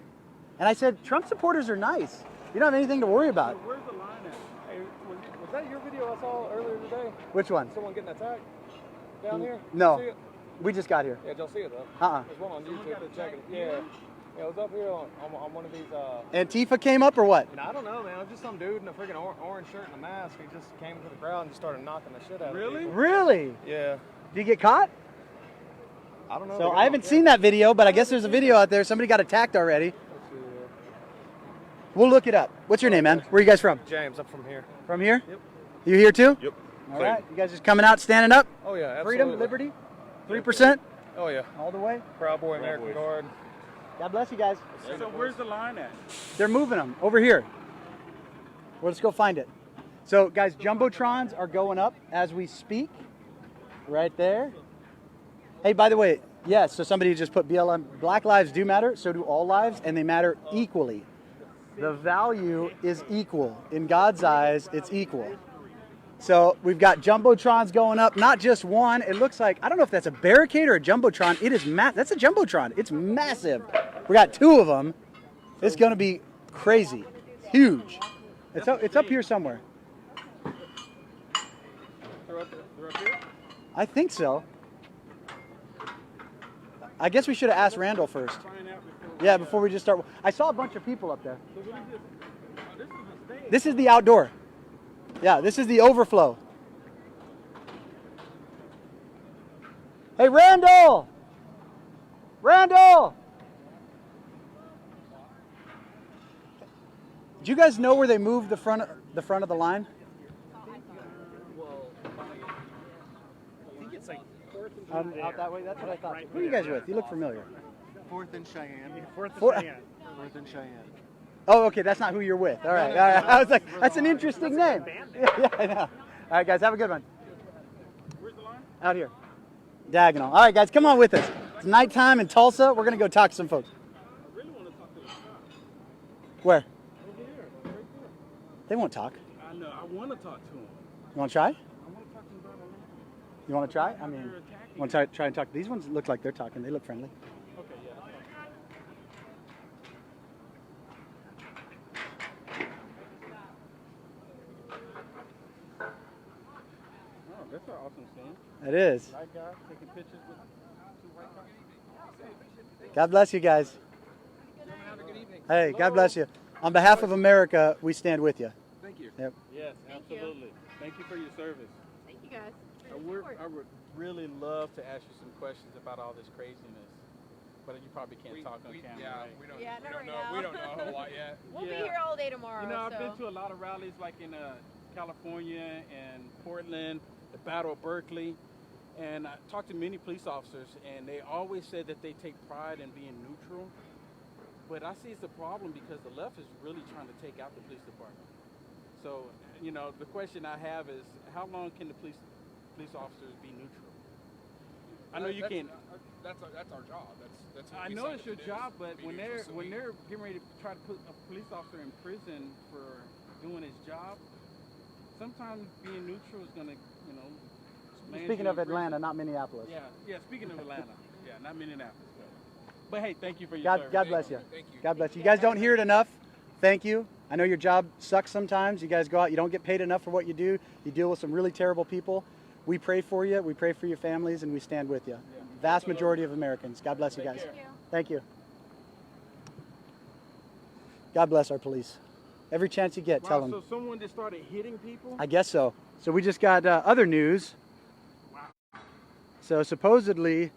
[SPEAKER 1] And I said, Trump supporters are nice. You don't have anything to worry about.
[SPEAKER 2] Where's the line at?
[SPEAKER 5] Hey, was that your video I saw earlier today?
[SPEAKER 1] Which one?
[SPEAKER 5] Someone getting attacked down here?
[SPEAKER 1] No.
[SPEAKER 5] Did you see it?
[SPEAKER 1] We just got here.
[SPEAKER 5] Yeah, did y'all see it though?
[SPEAKER 1] Uh-uh.
[SPEAKER 5] There's one on YouTube. Check it. Yeah. Yeah, it was up here on one of these.
[SPEAKER 1] Antifa came up or what?
[SPEAKER 5] I don't know, man. It was just some dude in a freaking orange shirt and a mask. He just came to the crowd and just started knocking the shit out of
[SPEAKER 2] Really?
[SPEAKER 5] people.
[SPEAKER 1] Really?
[SPEAKER 5] Yeah.
[SPEAKER 1] Did you get caught?
[SPEAKER 5] I don't know.
[SPEAKER 1] So I haven't seen that video, but I guess there's a video out there. Somebody got attacked already. We'll look it up. What's your name, man? Where are you guys from?
[SPEAKER 5] James, I'm from here.
[SPEAKER 1] From here? Yep. You here too?
[SPEAKER 2] Yep.
[SPEAKER 1] All right. You guys just coming out, standing up?
[SPEAKER 5] Oh yeah, absolutely.
[SPEAKER 1] Freedom, liberty? 3%?
[SPEAKER 5] Oh yeah.
[SPEAKER 1] All the way?
[SPEAKER 5] Proud Boy, American Guard.
[SPEAKER 1] God bless you guys.
[SPEAKER 2] So where's the line at?
[SPEAKER 1] They're moving them over here. Well, let's go find it. So, guys, Jumbotrons are going up as we speak. Right there. Hey, by the way, yes, so somebody just put BLM. Black lives do matter, so do all lives, and they matter equally. The value is equal. In God's eyes, it's equal. So we've got Jumbotrons going up, not just one. It looks like, I don't know if that's a barricade or a Jumbotron. It is that's a Jumbotron. It's massive. We got two of them. It's going to be crazy. Huge. It's up here somewhere.
[SPEAKER 5] They're up here?
[SPEAKER 1] I think so. I guess we should have asked Randall first. Yeah, before we just start. I saw a bunch of people up there. This is the outdoor. Yeah, this is the overflow. Hey, Randall! Randall! Do you guys know where they moved the front of the line? Out that way? That's what I thought. Who are you guys with? You look familiar.
[SPEAKER 4] 4th and Cheyenne. 4th
[SPEAKER 1] Four-
[SPEAKER 4] and Cheyenne. 4th and Cheyenne.
[SPEAKER 1] Oh, okay, that's not who you're with. All right, all right. I was like, that's an interesting name. Yeah, I know. All right, guys, have a good one.
[SPEAKER 2] Where's the line?
[SPEAKER 1] Out here. Diagonal. All right, guys, come on with us. It's nighttime in Tulsa. We're going to go talk to some folks.
[SPEAKER 2] I really want to talk to the cop.
[SPEAKER 1] Where?
[SPEAKER 2] Over here, right there.
[SPEAKER 1] They won't talk.
[SPEAKER 2] I know. I want to talk to him.
[SPEAKER 1] You want to try?
[SPEAKER 2] I want to talk to him about it.
[SPEAKER 1] You want to try? I mean,
[SPEAKER 2] They're attacking.
[SPEAKER 1] want to try and talk? These ones look like they're talking. They look friendly.
[SPEAKER 2] Okay, yeah. Oh, that's an awesome scene.
[SPEAKER 1] It is.
[SPEAKER 2] White guy taking pictures with two white cars.
[SPEAKER 1] God bless you guys.
[SPEAKER 5] Have a good evening.
[SPEAKER 1] Hey, God bless you. On behalf of America, we stand with you.
[SPEAKER 5] Thank you.
[SPEAKER 1] Yep.
[SPEAKER 2] Yes, absolutely. Thank you for your service.
[SPEAKER 3] Thank you guys.
[SPEAKER 2] I would really love to ask you some questions about all this craziness, but you probably can't talk on camera,
[SPEAKER 5] Yeah,
[SPEAKER 2] right?
[SPEAKER 5] we don't,
[SPEAKER 3] Yeah,
[SPEAKER 5] we
[SPEAKER 3] not
[SPEAKER 5] don't
[SPEAKER 3] right
[SPEAKER 5] know.
[SPEAKER 3] now.
[SPEAKER 5] We don't know a whole lot yet.
[SPEAKER 3] We'll be
[SPEAKER 2] Yeah.
[SPEAKER 3] here all day tomorrow.
[SPEAKER 2] You know, I've
[SPEAKER 3] so.
[SPEAKER 2] been to a lot of rallies like in California and Portland, the Battle of Berkeley, and I talked to many police officers, and they always said that they take pride in being neutral. But I see it's a problem because the left is really trying to take out the police department. So, you know, the question I have is, how long can the police officers be neutral? I know you can't.
[SPEAKER 5] That's our job. That's what
[SPEAKER 2] I
[SPEAKER 5] we
[SPEAKER 2] know
[SPEAKER 5] signed
[SPEAKER 2] it's
[SPEAKER 5] up
[SPEAKER 2] your
[SPEAKER 5] to do,
[SPEAKER 2] job, but
[SPEAKER 5] be
[SPEAKER 2] when
[SPEAKER 5] neutral, so
[SPEAKER 2] they're getting ready to try to put a police officer in prison for doing his job, sometimes being neutral is gonna, you know. land
[SPEAKER 1] Speaking
[SPEAKER 2] you
[SPEAKER 1] of
[SPEAKER 2] in prison.
[SPEAKER 1] Atlanta, not Minneapolis.
[SPEAKER 2] Yeah. Speaking of Atlanta, not Minneapolis. But hey, thank you for your
[SPEAKER 1] God,
[SPEAKER 2] service.
[SPEAKER 1] God bless you.
[SPEAKER 5] Thank you.
[SPEAKER 1] God bless you. You guys don't hear it enough. Thank you. I know your job sucks sometimes. You guys go out, you don't get paid enough for what you do. You deal with some really terrible people. We pray for you. We pray for your families, and we stand with you. Vast majority of Americans. God bless you guys.
[SPEAKER 3] Thank you.
[SPEAKER 1] Thank you. God bless our police. Every chance you get, tell them.
[SPEAKER 2] So someone just started hitting people?
[SPEAKER 1] I guess so. So we just got other news. So supposedly,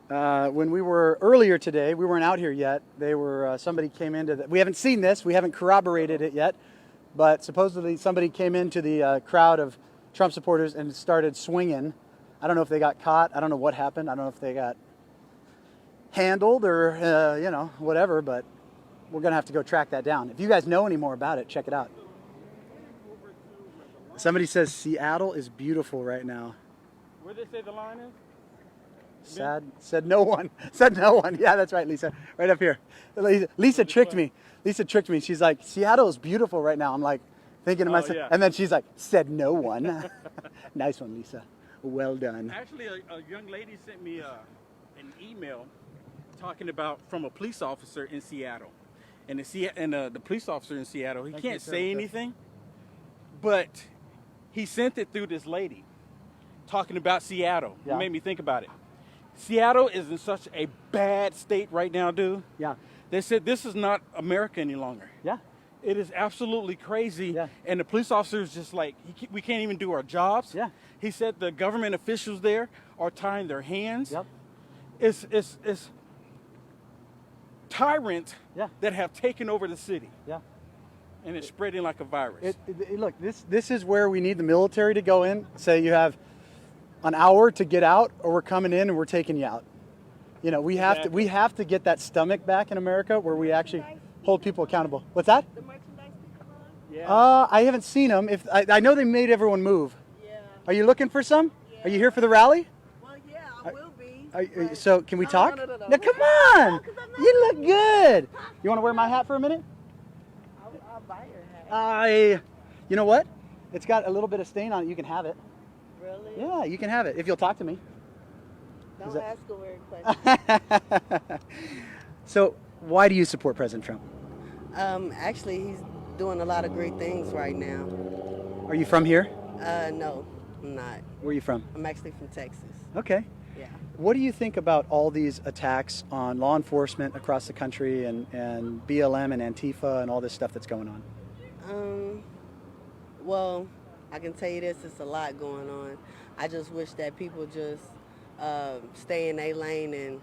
[SPEAKER 1] when we were earlier today, we weren't out here yet. They were somebody came into the. We haven't seen this. We haven't corroborated it yet, but supposedly somebody came into the crowd of Trump supporters and started swinging. I don't know if they got caught. I don't know what happened. I don't know if they got handled or you know, whatever. But we're gonna have to go track that down. If you guys know any more about it, check it out. Somebody says Seattle is beautiful right now.
[SPEAKER 2] Where they say the line is?
[SPEAKER 1] Sad. Said no one. Said no one. Yeah, that's right, Lisa. Right up here. Lisa tricked me. Lisa tricked me. She's like, Seattle is beautiful right now. I'm like, thinking to myself.
[SPEAKER 2] yeah.
[SPEAKER 1] And then she's like, said no one. Nice one, Lisa. Well done.
[SPEAKER 2] Actually, a young lady sent me an email talking about from a police officer in Seattle. And the police officer in Seattle, he can't say anything, but he sent it through this lady talking about Seattle.
[SPEAKER 1] Yeah.
[SPEAKER 2] It made me think about it. Seattle is in such a bad state right now, dude.
[SPEAKER 1] Yeah.
[SPEAKER 2] They said this is not America any longer.
[SPEAKER 1] Yeah.
[SPEAKER 2] It is absolutely crazy.
[SPEAKER 1] Yeah.
[SPEAKER 2] And the police officer is just like, we can't even do our jobs.
[SPEAKER 1] Yeah.
[SPEAKER 2] He said the government officials there are tying their hands.
[SPEAKER 1] Yep.
[SPEAKER 2] It's tyrants
[SPEAKER 1] Yeah.
[SPEAKER 2] that have taken over the city.
[SPEAKER 1] Yeah.
[SPEAKER 2] And it's spreading like a virus.
[SPEAKER 1] Look, this is where we need the military to go in. Say you have an hour to get out, or we're coming in and we're taking you out. You know, we have to get that stomach back in America where we actually hold people accountable. What's that?
[SPEAKER 8] The merchandise people on?
[SPEAKER 2] Yeah.
[SPEAKER 1] I haven't seen them. If I know they made everyone move.
[SPEAKER 8] Yeah.
[SPEAKER 1] Are you looking for some? Are you here for the rally?
[SPEAKER 8] Well, yeah, I will be.
[SPEAKER 1] So can we
[SPEAKER 8] No,
[SPEAKER 1] talk?
[SPEAKER 8] no.
[SPEAKER 1] Now come on. You look good. You want to wear my hat for a minute?
[SPEAKER 8] I'll buy your hat.
[SPEAKER 1] You know what? It's got a little bit of stain on it. You can have it.
[SPEAKER 8] Really?
[SPEAKER 1] Yeah, you can have it if you'll talk to me.
[SPEAKER 8] Don't ask a weird question.
[SPEAKER 1] So, why do you support President Trump?
[SPEAKER 8] Actually, he's doing a lot of great things right now.
[SPEAKER 1] Are you from here?
[SPEAKER 8] No, I'm not.
[SPEAKER 1] Where are you from?
[SPEAKER 8] I'm actually from Texas.
[SPEAKER 1] Okay.
[SPEAKER 8] Yeah.
[SPEAKER 1] What do you think about all these attacks on law enforcement across the country and BLM and Antifa and all this stuff that's going on?
[SPEAKER 8] Well, I can tell you this, it's a lot going on. I just wish that people just stay in their lane and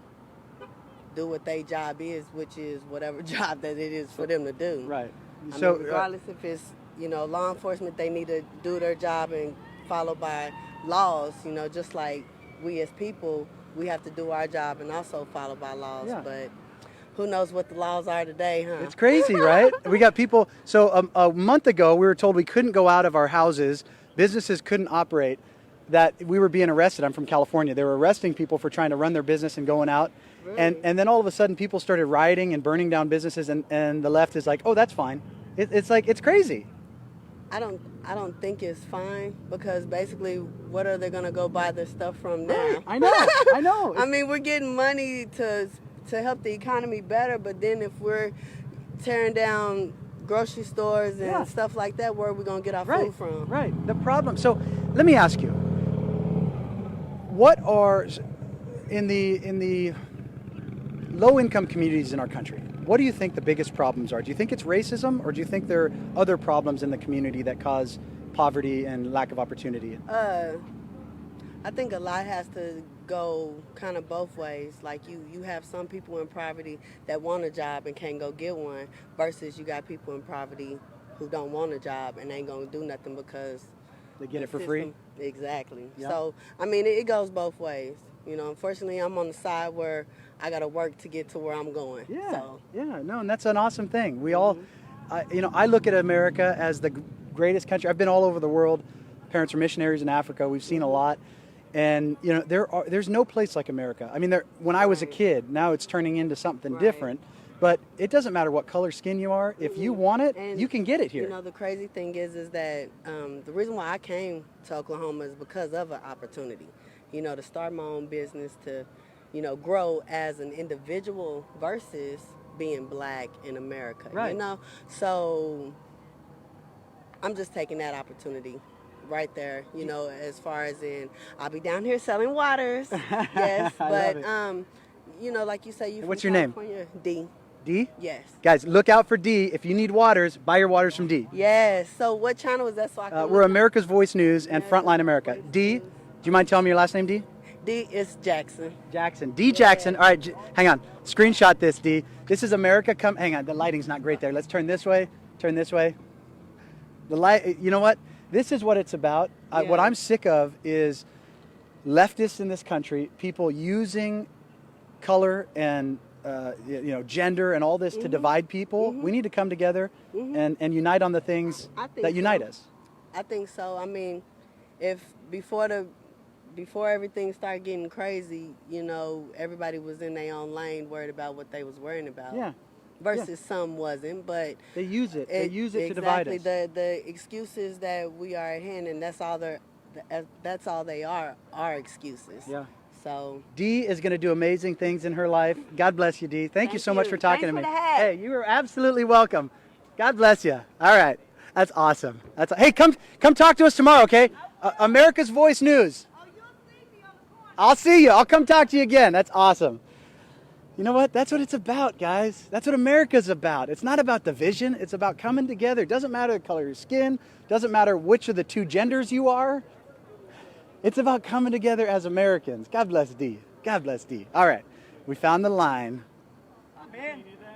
[SPEAKER 8] do what their job is, which is whatever job that it is for them to do.
[SPEAKER 1] Right.
[SPEAKER 8] I
[SPEAKER 1] So,
[SPEAKER 8] mean, regardless if it's, law enforcement, they need to do their job and follow by laws, just like we as people, we have to do our job and also follow by laws.
[SPEAKER 1] Yeah.
[SPEAKER 8] But who knows what the laws are today, huh?
[SPEAKER 1] it's crazy, right? We got people. So a month ago, we were told we couldn't go out of our houses. Businesses couldn't operate. That we were being arrested. I'm from California. They were arresting people for trying to run their business and going out.
[SPEAKER 8] Really?
[SPEAKER 1] And then all of a sudden, people started rioting and burning down businesses. And the left is like, oh, that's fine. It's like, it's crazy.
[SPEAKER 8] I don't think it's fine because basically, what are they gonna go buy their stuff from now?
[SPEAKER 1] Right. I know.
[SPEAKER 8] I mean, we're getting money to help the economy better, but then if we're tearing down grocery stores and
[SPEAKER 1] Yeah.
[SPEAKER 8] stuff like that. Where are we gonna get our
[SPEAKER 1] Right,
[SPEAKER 8] food from?
[SPEAKER 1] right. The problem. So let me ask you, what are in the low-income communities in our country? What do you think the biggest problems are? Do you think it's racism, or do you think there are other problems in the community that cause poverty and lack of opportunity?
[SPEAKER 8] I think a lot has to go kind of both ways. Like you have some people in poverty that want a job and can't go get one, versus you got people in poverty who don't want a job and ain't gonna do nothing because
[SPEAKER 1] They get
[SPEAKER 8] the
[SPEAKER 1] it for free?
[SPEAKER 8] system- Exactly.
[SPEAKER 1] Yeah.
[SPEAKER 8] So I mean, it goes both ways. You know, unfortunately, I'm on the side where I gotta work to get to where I'm going.
[SPEAKER 1] Yeah,
[SPEAKER 8] So,
[SPEAKER 1] yeah, no, and that's an awesome thing. We all, I look at America as the greatest country. I've been all over the world. Parents are missionaries in Africa. We've seen a lot, and there's no place like America. I mean, when I was a kid, now it's turning into something
[SPEAKER 8] Right.
[SPEAKER 1] different. But it doesn't matter what color skin you are. If you want it,
[SPEAKER 8] And,
[SPEAKER 1] you can get it here.
[SPEAKER 8] You know, the crazy thing is that the reason why I came to Oklahoma is because of an opportunity. You know, to start my own business, to, grow as an individual versus being black in America.
[SPEAKER 1] Right.
[SPEAKER 8] You know, so I'm just taking that opportunity right there. You know, as far as in, I'll be down here selling waters. Yes,
[SPEAKER 1] I
[SPEAKER 8] but
[SPEAKER 1] love it.
[SPEAKER 8] like you say, you.
[SPEAKER 1] What's
[SPEAKER 8] from
[SPEAKER 1] your name?
[SPEAKER 8] California, D.
[SPEAKER 1] D?
[SPEAKER 8] Yes.
[SPEAKER 1] Guys, look out for D. If you need waters, buy your waters from D.
[SPEAKER 8] Yes. So what channel is that? So I can
[SPEAKER 1] We're
[SPEAKER 8] look up?
[SPEAKER 1] America's Voice News and Frontline America. D, do you mind telling me your last name, D?
[SPEAKER 8] D is Jackson.
[SPEAKER 1] Jackson. D. Jackson. All right, hang on. Screenshot this, D. This is America. Hang on. The lighting's not great there. Let's turn this way. Turn this way. The light. You know what? This is what it's about. What I'm sick of is leftists in this country, people using color and gender and all this to divide people. We need to come together and unite on the things
[SPEAKER 8] I think
[SPEAKER 1] that unite
[SPEAKER 8] so.
[SPEAKER 1] us.
[SPEAKER 8] I think so. I mean, if before everything started getting crazy, everybody was in their own lane, worried about what they was worrying about.
[SPEAKER 1] Yeah.
[SPEAKER 8] Versus some wasn't, but
[SPEAKER 1] They use it. They use it to divide us.
[SPEAKER 8] Exactly. The excuses that we are at hand, and that's all they are excuses.
[SPEAKER 1] Yeah.
[SPEAKER 8] So
[SPEAKER 1] Dee is going to do amazing things in her life. God bless you, Dee. Thank you so much
[SPEAKER 8] you.
[SPEAKER 1] for talking
[SPEAKER 8] Thanks
[SPEAKER 1] to me.
[SPEAKER 8] for the hat.
[SPEAKER 1] Hey, you are absolutely welcome. God bless you. All right. That's awesome. Hey, come talk to us tomorrow, okay? America's Voice News. I'll see you. I'll come talk to you again. That's awesome. You know what? That's what it's about, guys. That's what America's about. It's not about division. It's about coming together. It doesn't matter the color of your skin. It doesn't matter which of the two genders you are. It's about coming together as Americans. God bless Dee. God bless Dee. All right. We found the line.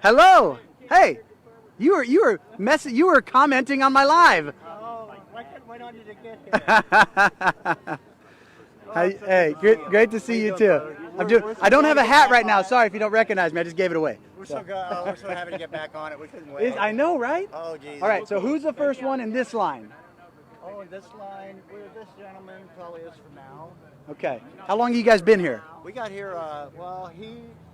[SPEAKER 1] Hello. Hey. You were commenting on my live.
[SPEAKER 9] Oh, why don't you get here?
[SPEAKER 1] Hey, great to see you too. I don't have a hat right now. Sorry if you don't recognize me. I just gave it away.
[SPEAKER 9] We're so happy to get back on it. We couldn't wait.
[SPEAKER 1] I know, right?
[SPEAKER 9] Oh, geez.
[SPEAKER 1] All right. So who's the first one in this line?
[SPEAKER 9] Oh, this line, this gentleman probably is for now.
[SPEAKER 1] Okay. How long have you guys been here?
[SPEAKER 9] We got here,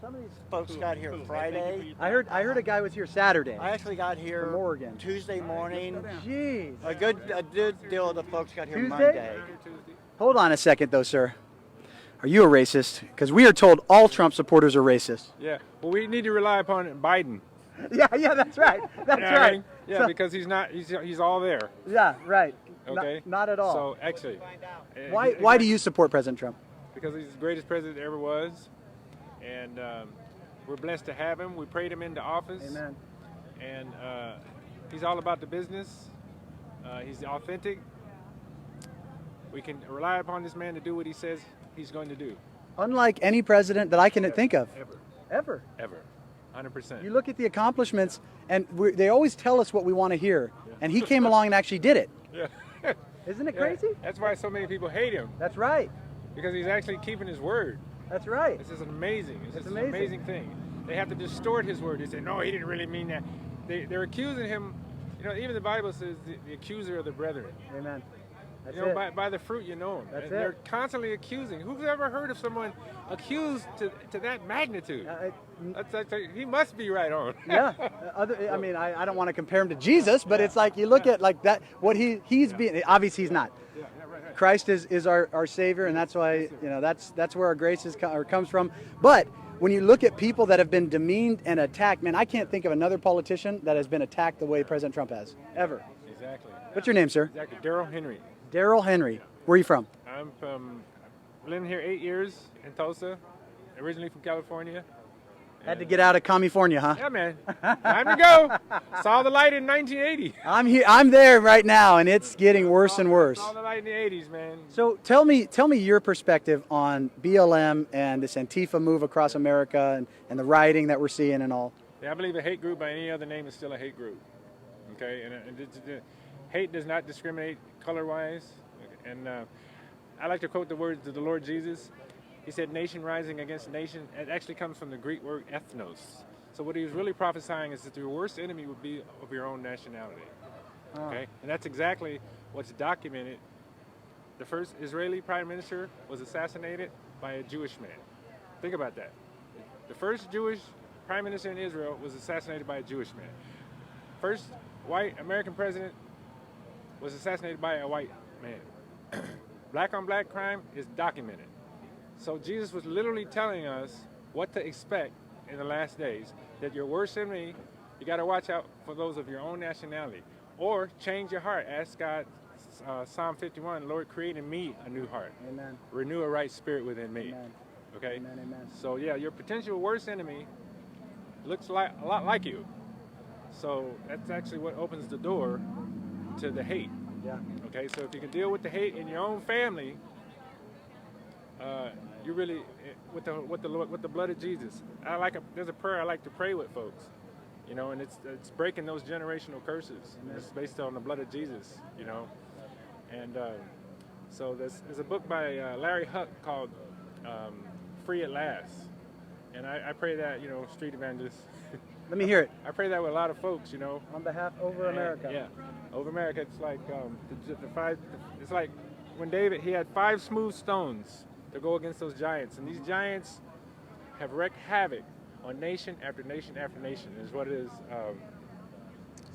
[SPEAKER 9] some of these folks got here Friday.
[SPEAKER 1] I heard a guy was here Saturday.
[SPEAKER 9] I actually got here
[SPEAKER 1] From Oregon.
[SPEAKER 9] Tuesday morning.
[SPEAKER 1] Jeez.
[SPEAKER 9] A good deal of the folks got here
[SPEAKER 1] Tuesday?
[SPEAKER 9] Monday.
[SPEAKER 1] Hold on a second, though, sir. Are you a racist? Because we are told all Trump supporters are racist.
[SPEAKER 10] Yeah, well, we need to rely upon Biden.
[SPEAKER 1] Yeah, that's right. That's
[SPEAKER 10] You know what I
[SPEAKER 1] right.
[SPEAKER 10] mean? Yeah,
[SPEAKER 1] So-
[SPEAKER 10] because he's all there.
[SPEAKER 1] Yeah, right.
[SPEAKER 10] Okay.
[SPEAKER 1] Not at all.
[SPEAKER 10] So actually,
[SPEAKER 1] Why do you support President Trump?
[SPEAKER 10] Because he's the greatest president there ever was, and we're blessed to have him. We prayed him into office.
[SPEAKER 1] Amen.
[SPEAKER 10] And he's all about the business. He's authentic. We can rely upon this man to do what he says he's going to do.
[SPEAKER 1] Unlike any president that I can think of.
[SPEAKER 10] Ever.
[SPEAKER 1] Ever.
[SPEAKER 10] 100%.
[SPEAKER 1] You look at the accomplishments, and they always tell us what we want to hear. And he came along and actually did it.
[SPEAKER 10] Yeah.
[SPEAKER 1] Isn't it
[SPEAKER 10] Yeah.
[SPEAKER 1] crazy?
[SPEAKER 10] That's why so many people hate him,
[SPEAKER 1] That's right.
[SPEAKER 10] because he's actually keeping his word.
[SPEAKER 1] That's right.
[SPEAKER 10] This is amazing. This is
[SPEAKER 1] amazing.
[SPEAKER 10] an amazing thing. They have to distort his word. They say, no, he didn't really mean that. They're accusing him. Even the Bible says the accuser of the brethren.
[SPEAKER 1] Amen. That's
[SPEAKER 10] You know,
[SPEAKER 1] it.
[SPEAKER 10] by the fruit you know them.
[SPEAKER 1] That's
[SPEAKER 10] They're
[SPEAKER 1] it.
[SPEAKER 10] constantly accusing. Who's ever heard of someone accused to that magnitude? That's he must be right on.
[SPEAKER 1] Yeah. I don't want to compare him to Jesus, but it's like you look at like that. What he's being. Obviously, he's not. Christ is our Savior, and that's why that's where our grace comes from. But when you look at people that have been demeaned and attacked, man, I can't think of another politician that has been attacked the way President Trump has, ever.
[SPEAKER 10] Exactly.
[SPEAKER 1] What's your name, sir?
[SPEAKER 10] Exactly. Daryl Henry.
[SPEAKER 1] Daryl Henry. Where are you from?
[SPEAKER 10] I'm from, living here 8 years in Tulsa, originally from California.
[SPEAKER 1] Had to get out of California, huh?
[SPEAKER 10] Yeah, man. Time to go. Saw the light in 1980.
[SPEAKER 1] I'm here. I'm there right now, and it's getting worse and worse.
[SPEAKER 10] Saw the light in the 80s, man.
[SPEAKER 1] So tell me your perspective on BLM and this Antifa move across America and the rioting that we're seeing and all.
[SPEAKER 10] Yeah, I believe a hate group by any other name is still a hate group. Okay, and hate does not discriminate color-wise. And I like to quote the words of the Lord Jesus. He said, nation rising against nation. It actually comes from the Greek word ethnos. So what he was really prophesying is that your worst enemy would be of your own nationality. Okay, and that's exactly what's documented. The first Israeli prime minister was assassinated by a Jewish man. Think about that. The first Jewish prime minister in Israel was assassinated by a Jewish man. First white American president was assassinated by a white man. Black on black crime is documented. So Jesus was literally telling us what to expect in the last days, that your worst enemy, you got to watch out for those of your own nationality. Or change your heart. Ask God, Psalm 51, Lord, create in me a new heart.
[SPEAKER 1] Amen.
[SPEAKER 10] Renew a right spirit within me.
[SPEAKER 1] Amen.
[SPEAKER 10] Okay?
[SPEAKER 1] Amen, amen.
[SPEAKER 10] So yeah, your potential worst enemy looks like a lot like you. So that's actually what opens the door to the hate.
[SPEAKER 1] Yeah.
[SPEAKER 10] Okay, so if you can deal with the hate in your own family, you really with the blood of Jesus. There's a prayer I like to pray with folks, you know, and it's breaking those generational curses. And it's based on the blood of Jesus, you know. And so there's a book by Larry Huck called Free at Last, and I pray that, you know, street evangelist.
[SPEAKER 1] Let me hear it.
[SPEAKER 10] I pray that with a lot of folks, you know.
[SPEAKER 1] On behalf over America.
[SPEAKER 10] Yeah, over America. It's like it's like when David, he had 5 smooth stones to go against those giants, and these giants have wreaked havoc on nation after nation after nation. Is what it is.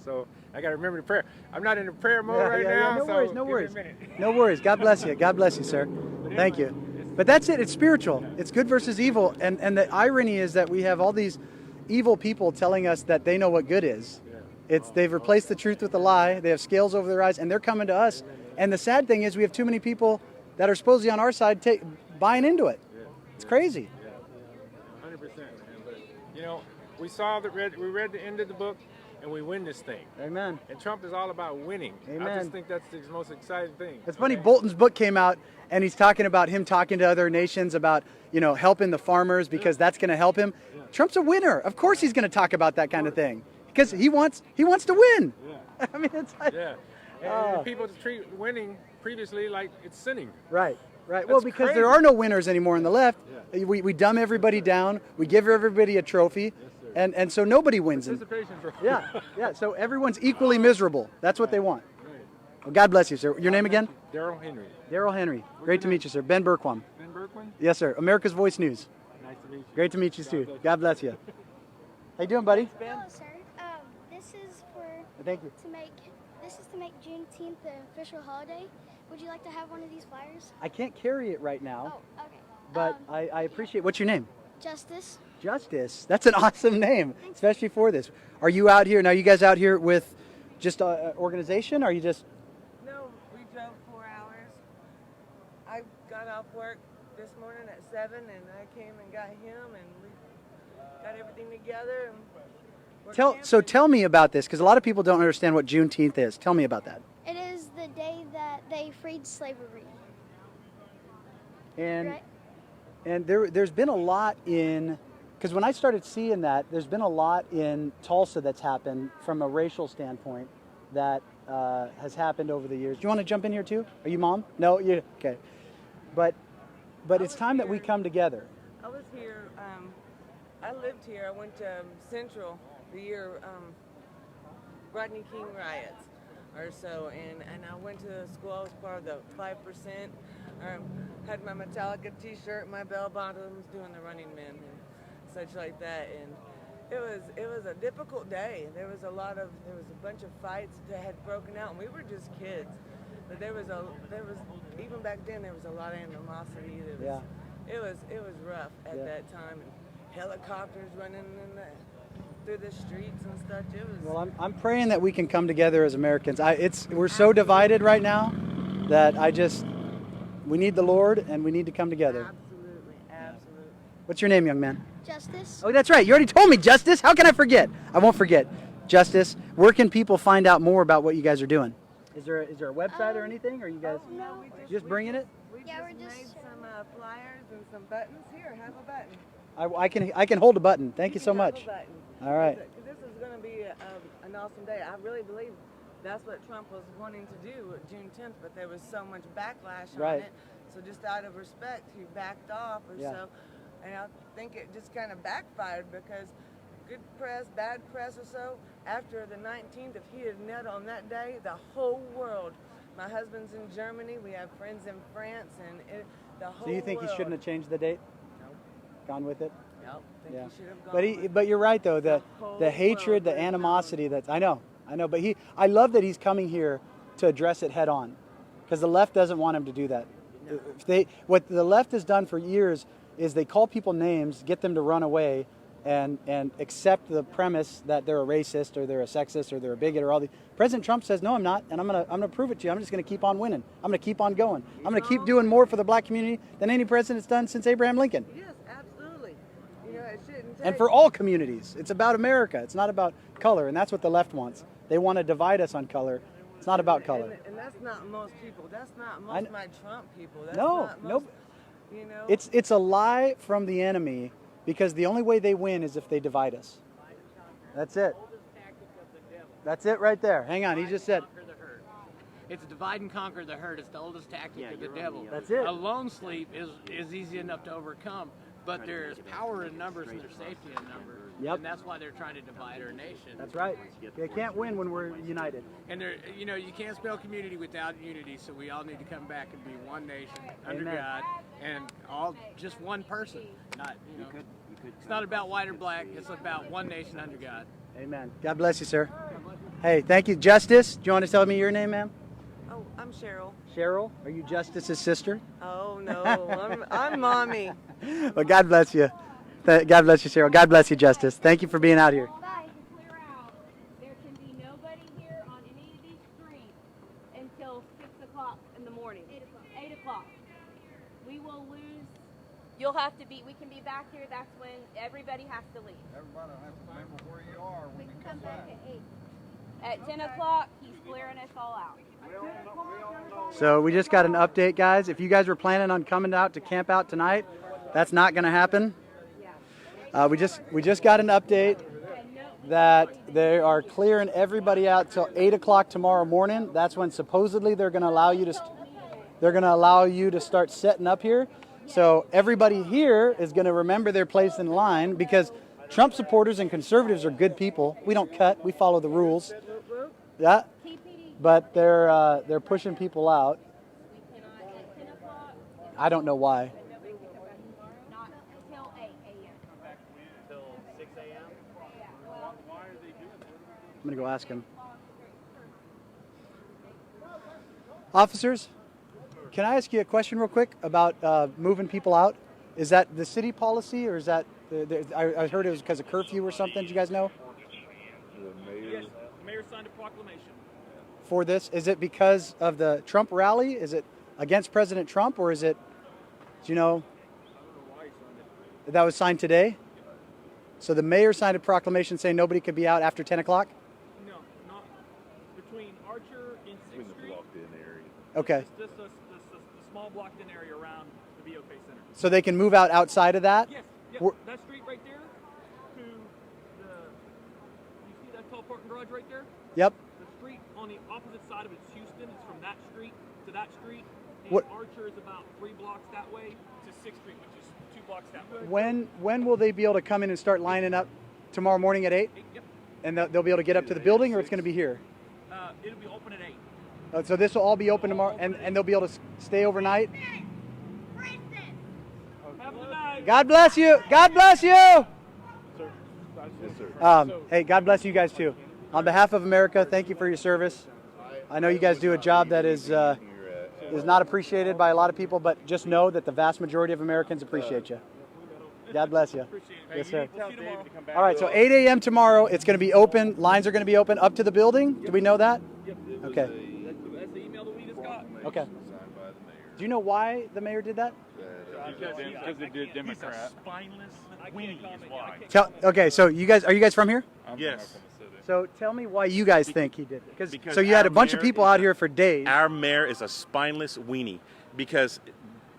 [SPEAKER 10] So I got to remember the prayer. I'm not in the prayer mode right now.
[SPEAKER 1] No
[SPEAKER 10] so
[SPEAKER 1] worries, no
[SPEAKER 10] give me a
[SPEAKER 1] worries.
[SPEAKER 10] minute.
[SPEAKER 1] No worries. God bless you. God bless you, sir. Thank you. But that's it. It's spiritual. It's good versus evil. And the irony is that we have all these evil people telling us that they know what good is. They've replaced the truth with a lie. They have scales over their eyes, and they're coming to us. And the sad thing is we have too many people that are supposedly on our side buying into it. It's crazy.
[SPEAKER 10] 100%, man. But you know, we read the end of the book, and we win this thing.
[SPEAKER 1] Amen.
[SPEAKER 10] And Trump is all about winning.
[SPEAKER 1] Amen.
[SPEAKER 10] I just think that's the most exciting thing.
[SPEAKER 1] It's funny, Bolton's book came out, and he's talking about him talking to other nations about, you know, helping the farmers because that's going to help him. Trump's a winner. Of course he's going to talk about that kind of thing because he wants to win.
[SPEAKER 10] Yeah.
[SPEAKER 1] I mean, it's like,
[SPEAKER 10] yeah. And people treat winning previously like it's sinning.
[SPEAKER 1] Right. Right.
[SPEAKER 10] That's
[SPEAKER 1] Well, because
[SPEAKER 10] crazy.
[SPEAKER 1] there are no winners anymore on the left. Yeah. We dumb everybody down. We give everybody a trophy. Yes, and so nobody wins. Yeah. So everyone's equally miserable. That's what they want.
[SPEAKER 10] Right.
[SPEAKER 1] Well, God bless you, sir. Your name again?
[SPEAKER 10] Daryl Henry.
[SPEAKER 1] Daryl Henry. Great to meet you, sir. Ben Bergquam.
[SPEAKER 10] Ben Bergquam?
[SPEAKER 1] Yes, sir. America's Voice News.
[SPEAKER 10] Nice to meet you.
[SPEAKER 1] Great to meet you, too. God bless you. How you doing, buddy?
[SPEAKER 11] Hello, sir. This is
[SPEAKER 1] Thank you.
[SPEAKER 11] to make Juneteenth the official holiday. Would you like to have one of these flyers?
[SPEAKER 1] I can't carry it right now,
[SPEAKER 11] Oh, okay.
[SPEAKER 1] but I appreciate. What's your name?
[SPEAKER 11] Justice.
[SPEAKER 1] Justice. That's an awesome name, especially for this. Are you out here now? You guys out here with just an organization? Or are you just?
[SPEAKER 12] No, we drove 4 hours. I got off work this morning at 7, and I came and got him, and we got everything together. And
[SPEAKER 1] Tell me about this, because a lot of people don't understand what Juneteenth is. Tell me about that.
[SPEAKER 11] It is the day that they freed slavery.
[SPEAKER 1] And
[SPEAKER 11] right?
[SPEAKER 1] and there's been a lot in, because when I started seeing that, there's been a lot in Tulsa that's happened from a racial standpoint that has happened over the years. Do you want to jump in here too? Are you mom? No, you okay? But it's time that we come together.
[SPEAKER 12] I was here. I lived here. I went to Central the year Rodney King riots or so, and I went to school. I was part of the 5%. Had my Metallica T-shirt, my bell bottoms, doing the Running Man and such like that. And it was a difficult day. There was a bunch of fights that had broken out, and we were just kids. But there was even back then there was a lot of animosity. It was rough at that time. helicopters running through the streets and stuff. It was.
[SPEAKER 1] Well, I'm praying that we can come together as Americans. We're so divided right now that we need the Lord and we need to come together.
[SPEAKER 12] Absolutely, absolutely.
[SPEAKER 1] What's your name, young man?
[SPEAKER 11] Justice.
[SPEAKER 1] Oh, that's right. You already told me, Justice. How can I forget? I won't forget. Justice, where can people find out more about what you guys are doing? Is there a website or anything? Or are you guys
[SPEAKER 12] No,
[SPEAKER 1] just bringing it?
[SPEAKER 12] We just made some flyers and some buttons. Here, have a button.
[SPEAKER 1] I can hold a button. Thank you so
[SPEAKER 12] can have
[SPEAKER 1] much.
[SPEAKER 12] a button.
[SPEAKER 1] All right.
[SPEAKER 12] This is going to be an awesome day. I really believe that's what Trump was wanting to do June 10th, but there was so much backlash on
[SPEAKER 1] Right.
[SPEAKER 12] it. So just out of respect, he backed off or
[SPEAKER 1] Yeah.
[SPEAKER 12] so. And I think it just kind of backfired because good press, bad press or so, after the 19th, if he had knelt on that day, the whole world, my husband's in Germany, we have friends in France, and the whole
[SPEAKER 1] So you think
[SPEAKER 12] world.
[SPEAKER 1] he shouldn't have changed the date?
[SPEAKER 12] No.
[SPEAKER 1] Gone with it?
[SPEAKER 12] No, think
[SPEAKER 1] Yeah.
[SPEAKER 12] he should have gone with it.
[SPEAKER 1] But you're right though. The
[SPEAKER 12] whole
[SPEAKER 1] hatred, the
[SPEAKER 12] world is
[SPEAKER 1] animosity. I know. But I love that he's coming here to address it head on, because the left doesn't want him to do that. What the left has done for years is they call people names, get them to run away, and accept the premise that they're a racist or they're a sexist or they're a bigot or all the. President Trump says no, I'm not, and I'm gonna prove it to you. I'm just gonna keep on winning. I'm gonna keep on going. I'm gonna keep doing more for the black community than any president's done since Abraham Lincoln.
[SPEAKER 12] Yes, absolutely. You know, it shouldn't take.
[SPEAKER 1] And for all communities. It's about America. It's not about color, and that's what the left wants. They want to divide us on color. It's not about color.
[SPEAKER 12] And that's not most people. That's not most of my Trump people. That's
[SPEAKER 1] No,
[SPEAKER 12] not
[SPEAKER 1] no.
[SPEAKER 12] most, you know.
[SPEAKER 1] It's a lie from the enemy, because the only way they win is if they divide us. That's it. That's it right there. Hang on, he just said.
[SPEAKER 13] It's divide and conquer the herd. It's the oldest tactic of the devil.
[SPEAKER 1] That's it.
[SPEAKER 13] A lone sleep is easy enough to overcome, but there's power in numbers and there's safety in numbers.
[SPEAKER 1] Yep.
[SPEAKER 13] And that's why they're trying to divide our nation.
[SPEAKER 1] That's right. They can't win when we're united.
[SPEAKER 13] And you can't spell community without unity, so we all need to come back and be one nation under
[SPEAKER 1] Amen.
[SPEAKER 13] God and all just one person. Not it's not about white or black. It's about one nation under God.
[SPEAKER 1] Amen. God bless you, sir. Hey, thank you, Justice. Do you want to tell me your name, ma'am?
[SPEAKER 12] Oh, I'm Cheryl.
[SPEAKER 1] Cheryl. Are you Justice's sister?
[SPEAKER 12] Oh no, I'm mommy.
[SPEAKER 1] Well, God bless you. God bless you, Cheryl. God bless you, Justice. Thank you for being out here.
[SPEAKER 3] Clear out. There can be nobody here on any of these streets until 6 o'clock in the morning. 8 o'clock. We will lose. You'll have to be. We can be back here. That's when everybody has to leave.
[SPEAKER 4] Everybody will have to remember where you are when you come back.
[SPEAKER 3] At 10 o'clock, he's clearing us all out.
[SPEAKER 1] So we just got an update, guys. If you guys were planning on coming out to camp out tonight, that's not going to happen. We just got an update that they are clearing everybody out till 8 o'clock tomorrow morning. That's when supposedly they're going to allow you to start setting up here. So everybody here is going to remember their place in line, because Trump supporters and conservatives are good people. We don't cut. We follow the rules. Yeah. But they're pushing people out. I don't know why.
[SPEAKER 3] Not until 8 a.m.
[SPEAKER 9] Till 6 a.m.
[SPEAKER 1] I'm going to go ask him. Officers, can I ask you a question real quick about moving people out? Is that the city policy, or is that I heard it was because of curfew or something? Do you guys know?
[SPEAKER 2] Yes, the mayor signed a proclamation.
[SPEAKER 1] For this, is it because of the Trump rally? Is it against President Trump, or is it, do you know, that was signed today? So the mayor signed a proclamation saying nobody could be out after 10 o'clock?
[SPEAKER 2] No, not between Archer and 6th Street.
[SPEAKER 1] Okay.
[SPEAKER 2] Just the small blocked in area around the BOK Center.
[SPEAKER 1] So they can move out outside of that?
[SPEAKER 2] Yes, yep.
[SPEAKER 1] We're-
[SPEAKER 2] That street right there to you see that tall parking garage right there?
[SPEAKER 1] Yep.
[SPEAKER 2] The street on the opposite side of it's Houston. It's from that street to that street. And
[SPEAKER 1] What-
[SPEAKER 2] Archer is about 3 blocks that way to 6th Street, which is 2 blocks that way.
[SPEAKER 1] When will they be able to come in and start lining up tomorrow morning at 8?
[SPEAKER 2] Yep.
[SPEAKER 1] And they'll be able to get up to the building, or it's going to be here?
[SPEAKER 2] It'll be open at 8.
[SPEAKER 1] So this will all be open tomorrow, and they'll be able to stay overnight?
[SPEAKER 2] Have a good night.
[SPEAKER 1] God bless you. God bless you.
[SPEAKER 2] Yes, sir.
[SPEAKER 1] Hey, God bless you guys too. On behalf of America, thank you for your service. I know you guys do a job that is not appreciated by a lot of people, but just know that the vast majority of Americans appreciate you. God bless you. Yes, sir.
[SPEAKER 2] We'll see you tomorrow.
[SPEAKER 1] All right, so 8 a.m. tomorrow. It's going to be open. Lines are going to be open up to the building. Do we know that? Okay.
[SPEAKER 2] That's the email that we just got.
[SPEAKER 1] Okay. Do you know why the mayor did that?
[SPEAKER 10] Because they're Democrat.
[SPEAKER 14] He's a spineless weenie is why.
[SPEAKER 1] Okay, so are you guys from here?
[SPEAKER 14] Yes.
[SPEAKER 1] So tell me why you guys think he did it.
[SPEAKER 14] Because
[SPEAKER 1] So you had a
[SPEAKER 14] our
[SPEAKER 1] bunch of
[SPEAKER 14] mayor
[SPEAKER 1] people
[SPEAKER 14] is
[SPEAKER 1] out
[SPEAKER 14] a-
[SPEAKER 1] here for days.
[SPEAKER 14] Our mayor is a spineless weenie because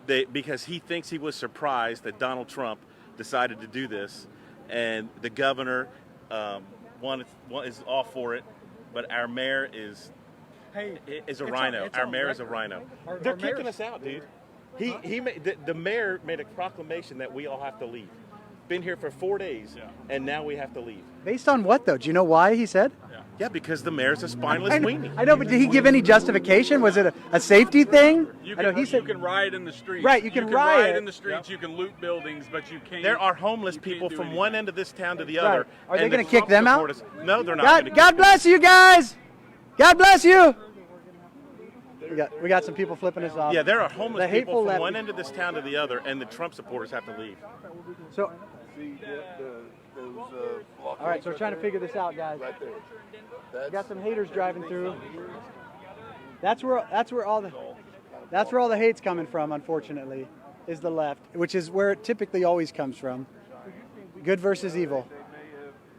[SPEAKER 14] he thinks he was surprised that Donald Trump decided to do this, and the governor is all for it, but our mayor is a rhino. Our mayor is a rhino. They're kicking us out, dude. The mayor made a proclamation that we all have to leave. Been here for 4 days, and now we have to leave.
[SPEAKER 1] Based on what, though? Do you know why he said?
[SPEAKER 14] Yeah, because the mayor's a spineless weenie.
[SPEAKER 1] I know, but did he give any justification? Was it a safety thing?
[SPEAKER 15] You
[SPEAKER 1] I know
[SPEAKER 15] can,
[SPEAKER 1] he said,
[SPEAKER 15] you can riot in the streets.
[SPEAKER 1] Right, you can riot.
[SPEAKER 15] in the streets, you can loot buildings, but you can't.
[SPEAKER 14] There are homeless people
[SPEAKER 15] do
[SPEAKER 14] from
[SPEAKER 15] anything.
[SPEAKER 14] one end of this town to the
[SPEAKER 1] Right.
[SPEAKER 14] other.
[SPEAKER 1] Are they
[SPEAKER 14] and
[SPEAKER 1] going
[SPEAKER 14] the
[SPEAKER 1] to kick
[SPEAKER 14] Trump
[SPEAKER 1] them out?
[SPEAKER 14] supporters- No, they're not. gonna kick
[SPEAKER 1] God
[SPEAKER 14] them
[SPEAKER 1] bless you guys. God bless you. We got some people flipping us off.
[SPEAKER 14] Yeah, there are homeless
[SPEAKER 1] The hateful
[SPEAKER 14] people from
[SPEAKER 1] left-
[SPEAKER 14] one end of this town to the other, and the Trump supporters have to leave.
[SPEAKER 1] So, all right, so we're trying to figure this out, guys.
[SPEAKER 16] Right there.
[SPEAKER 1] We got some haters driving through. That's where all the hate's coming from, unfortunately, is the left, which is where it typically always comes from. Good versus evil.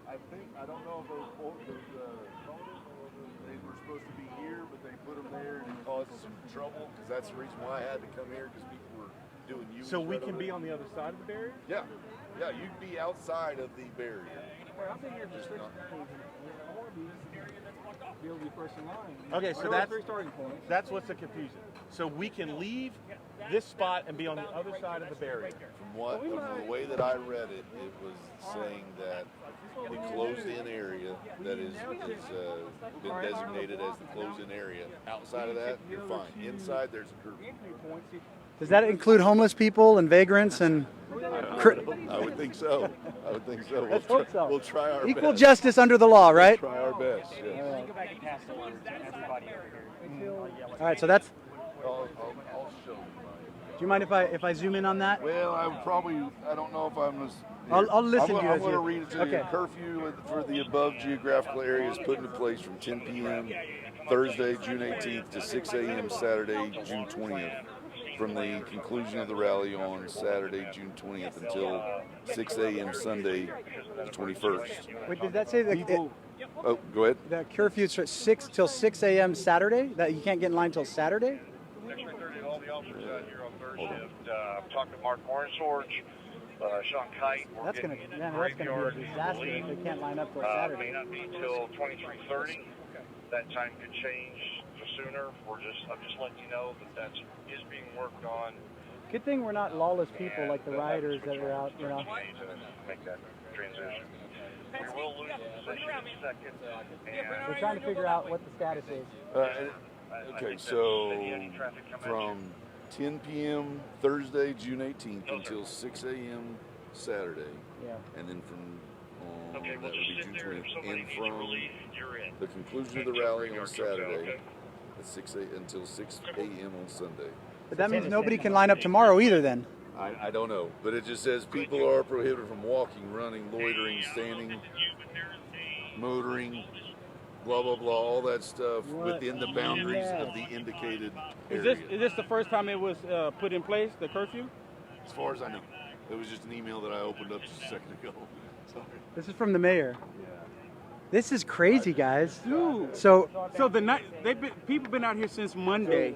[SPEAKER 16] I don't know if those they were supposed to be here, but they put them there and it caused some trouble because that's the reason why I had to come here because people were doing you.
[SPEAKER 14] So we can be on the other side of the barrier?
[SPEAKER 16] Yeah, you'd be outside of the barrier.
[SPEAKER 14] Okay, so that's what's the confusion. So we can leave this spot and be on the other side of the barrier.
[SPEAKER 16] From the way that I read it, it was saying that the closed-in area that is been designated as the closed-in area. Outside of that, you're fine. Inside, there's a curfew.
[SPEAKER 1] Does that include homeless people and vagrants and?
[SPEAKER 16] I would think so.
[SPEAKER 1] Let's hope so.
[SPEAKER 16] We'll try our
[SPEAKER 1] Equal
[SPEAKER 16] best.
[SPEAKER 1] justice under the law, right?
[SPEAKER 16] We'll try our best. Yes.
[SPEAKER 1] All right, so that's.
[SPEAKER 16] I'll show you.
[SPEAKER 1] Do you mind if I zoom in on that?
[SPEAKER 16] Well, I don't know if I'm going to.
[SPEAKER 1] I'll listen to you.
[SPEAKER 16] I'm going to read it to you. Curfew for the above geographical areas put into place from 10 p.m. Thursday, June 18th to 6 a.m. Saturday, June 20th. From the conclusion of the rally on Saturday, June 20th until 6 a.m. Sunday, the 21st.
[SPEAKER 1] Wait, did that say that?
[SPEAKER 16] Oh, go ahead.
[SPEAKER 1] The curfew is 6 till 6 a.m. Saturday? That you can't get in line till Saturday?
[SPEAKER 17] All the officers out here on third shift. I'm talking to Mark Orangeforge, Sean Kite.
[SPEAKER 1] That's gonna be a disaster if they can't line up till Saturday.
[SPEAKER 17] May not be till 23:30. That time could change sooner. I'm just letting you know that is being worked on.
[SPEAKER 1] Good thing we're not lawless people like the rioters that are out, you know.
[SPEAKER 17] Make that transition. We will lose position in a second.
[SPEAKER 1] We're trying to figure out what the status is.
[SPEAKER 16] Okay, so from 10 p.m. Thursday, June 18th until 6 a.m. Saturday.
[SPEAKER 1] Yeah.
[SPEAKER 16] And then from that would be June 20th. And from the conclusion of the rally on Saturday at 6 until 6 a.m. on Sunday.
[SPEAKER 1] But that means nobody can line up tomorrow either then.
[SPEAKER 16] I don't know, but it just says people are prohibited from walking, running, loitering, standing, motoring, blah, blah, blah, all that stuff within the boundaries of the indicated area.
[SPEAKER 2] Is this the first time it was put in place, the curfew?
[SPEAKER 16] As far as I know. It was just an email that I opened up just a second ago.
[SPEAKER 1] This is from the mayor. This is crazy, guys.
[SPEAKER 2] Dude.
[SPEAKER 1] So
[SPEAKER 2] the night people been out here since Monday.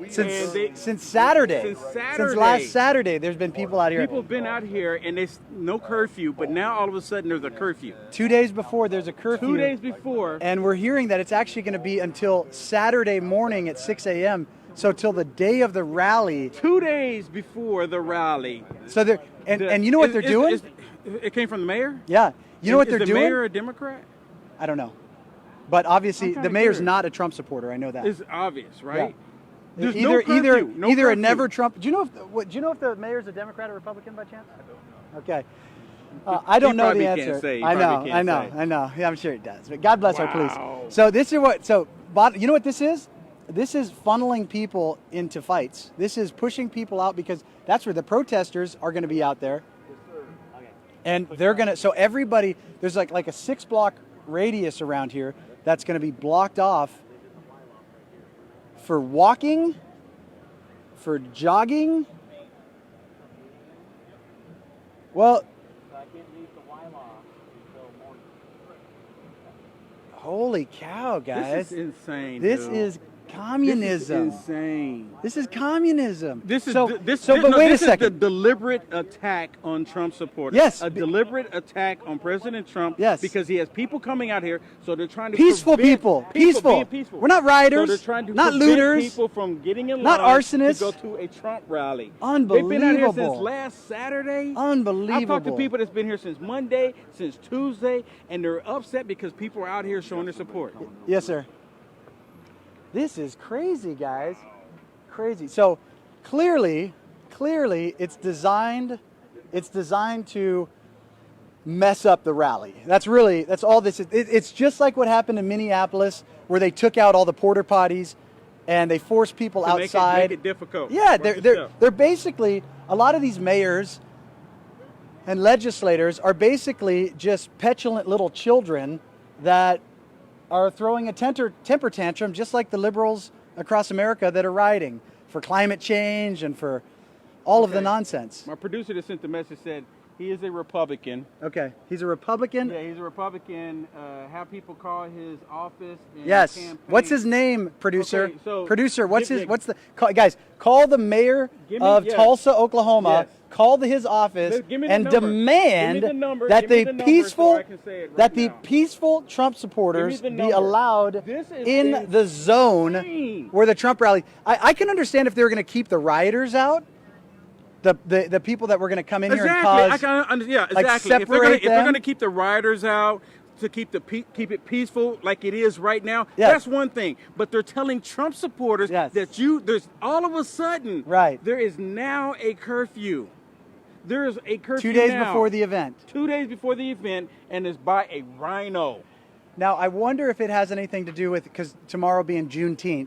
[SPEAKER 1] Since Saturday. Since last Saturday, there's been people out here.
[SPEAKER 2] People have been out here and there's no curfew, but now all of a sudden there's a curfew.
[SPEAKER 1] 2 days before there's a curfew.
[SPEAKER 2] 2 days before.
[SPEAKER 1] And we're hearing that it's actually going to be until Saturday morning at 6 a.m. So till the day of the rally.
[SPEAKER 2] 2 days before the rally.
[SPEAKER 1] So they're and you know what they're doing?
[SPEAKER 2] It came from the mayor?
[SPEAKER 1] Yeah. You know what they're
[SPEAKER 2] doing?
[SPEAKER 1] doing?
[SPEAKER 2] Is the mayor a Democrat?
[SPEAKER 1] I don't know. But obviously the mayor's not a Trump supporter. I know that.
[SPEAKER 2] It's obvious, right?
[SPEAKER 1] Yeah.
[SPEAKER 2] There's no curfew. No
[SPEAKER 1] either a
[SPEAKER 2] curfew.
[SPEAKER 1] never Trump. Do you know if the mayor's a Democrat or Republican by chance? I don't know. Okay. I don't know the answer.
[SPEAKER 2] Can't say.
[SPEAKER 1] I know. Yeah, I'm sure it does. But God bless our police. So this is what. So you know what this is? This is funneling people into fights. This is pushing people out because that's where the protesters are going to be out there. And they're gonna, so everybody, there's like a 6-block radius around here that's gonna be blocked off for walking, for jogging. Well, holy cow, guys.
[SPEAKER 2] This is insane.
[SPEAKER 1] This
[SPEAKER 2] dude.
[SPEAKER 1] is communism.
[SPEAKER 2] This is insane.
[SPEAKER 1] This is communism.
[SPEAKER 2] This is
[SPEAKER 1] so,
[SPEAKER 2] this.
[SPEAKER 1] so
[SPEAKER 2] this,
[SPEAKER 1] but
[SPEAKER 2] no,
[SPEAKER 1] wait
[SPEAKER 2] this
[SPEAKER 1] a
[SPEAKER 2] is the
[SPEAKER 1] second.
[SPEAKER 2] deliberate attack on Trump supporters.
[SPEAKER 1] Yes.
[SPEAKER 2] A deliberate attack on President Trump.
[SPEAKER 1] Yes.
[SPEAKER 2] Because he has people coming out here, so they're trying to
[SPEAKER 1] Peaceful
[SPEAKER 2] prevent
[SPEAKER 1] people.
[SPEAKER 2] being
[SPEAKER 1] Peaceful.
[SPEAKER 2] peaceful.
[SPEAKER 1] We're not rioters.
[SPEAKER 2] So they're trying to
[SPEAKER 1] not
[SPEAKER 2] prevent
[SPEAKER 1] looters.
[SPEAKER 2] people from getting in
[SPEAKER 1] not
[SPEAKER 2] line
[SPEAKER 1] arsonists.
[SPEAKER 2] to go to a Trump rally.
[SPEAKER 1] Unbelievable.
[SPEAKER 2] They've been out here since last Saturday.
[SPEAKER 1] Unbelievable.
[SPEAKER 2] I've talked to people that's been here since Monday, since Tuesday, and they're upset because people are out here showing their support.
[SPEAKER 1] Yes, sir. This is crazy, guys. Crazy. So clearly it's designed to mess up the rally. That's all this is. It's just like what happened in Minneapolis, where they took out all the porta potties and they forced people
[SPEAKER 2] To
[SPEAKER 1] outside.
[SPEAKER 2] make it difficult.
[SPEAKER 1] Yeah, they're basically, a lot of these mayors and legislators are basically just petulant little children that are throwing a temper tantrum, just like the liberals across America that are rioting for climate change and for all of the nonsense.
[SPEAKER 2] My producer that sent the message said he is a Republican.
[SPEAKER 1] Okay, he's a Republican?
[SPEAKER 2] Yeah, he's a Republican. Have people call his office and
[SPEAKER 1] Yes.
[SPEAKER 2] campaign.
[SPEAKER 1] What's his name, producer?
[SPEAKER 2] Okay, so
[SPEAKER 1] producer, guys, call the mayor of Tulsa, Oklahoma.
[SPEAKER 2] Yes.
[SPEAKER 1] Call his office
[SPEAKER 2] Give me the
[SPEAKER 1] and
[SPEAKER 2] number.
[SPEAKER 1] demand
[SPEAKER 2] Give me the number.
[SPEAKER 1] that
[SPEAKER 2] Give me
[SPEAKER 1] the
[SPEAKER 2] the number
[SPEAKER 1] peaceful
[SPEAKER 2] so I can say it right now.
[SPEAKER 1] peaceful Trump supporters
[SPEAKER 2] Give me
[SPEAKER 1] be
[SPEAKER 2] the number.
[SPEAKER 1] allowed
[SPEAKER 2] This is
[SPEAKER 1] in the zone
[SPEAKER 2] insane.
[SPEAKER 1] where the Trump rally. I can understand if they were going to keep the rioters out, the people that were going to come in here and cause.
[SPEAKER 2] Yeah,
[SPEAKER 1] like,
[SPEAKER 2] exactly. If they're
[SPEAKER 1] separate
[SPEAKER 2] going
[SPEAKER 1] them.
[SPEAKER 2] to keep the rioters out, to keep it peaceful like it is right now,
[SPEAKER 1] Yes.
[SPEAKER 2] that's one thing. But they're telling Trump supporters that there's all of a sudden there is now a curfew. There is a curfew
[SPEAKER 1] 2 days
[SPEAKER 2] now.
[SPEAKER 1] before the event.
[SPEAKER 2] 2 days before the event, and it's by a rhino.
[SPEAKER 1] Now, I wonder if it has anything to do with, because tomorrow being Juneteenth,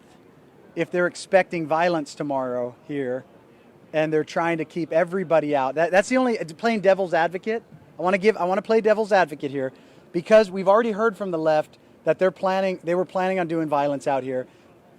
[SPEAKER 1] if they're expecting violence tomorrow here, and they're trying to keep everybody out. That's the only, playing devil's advocate. I want to play devil's advocate here, because we've already heard from the left that they were planning on doing violence out here.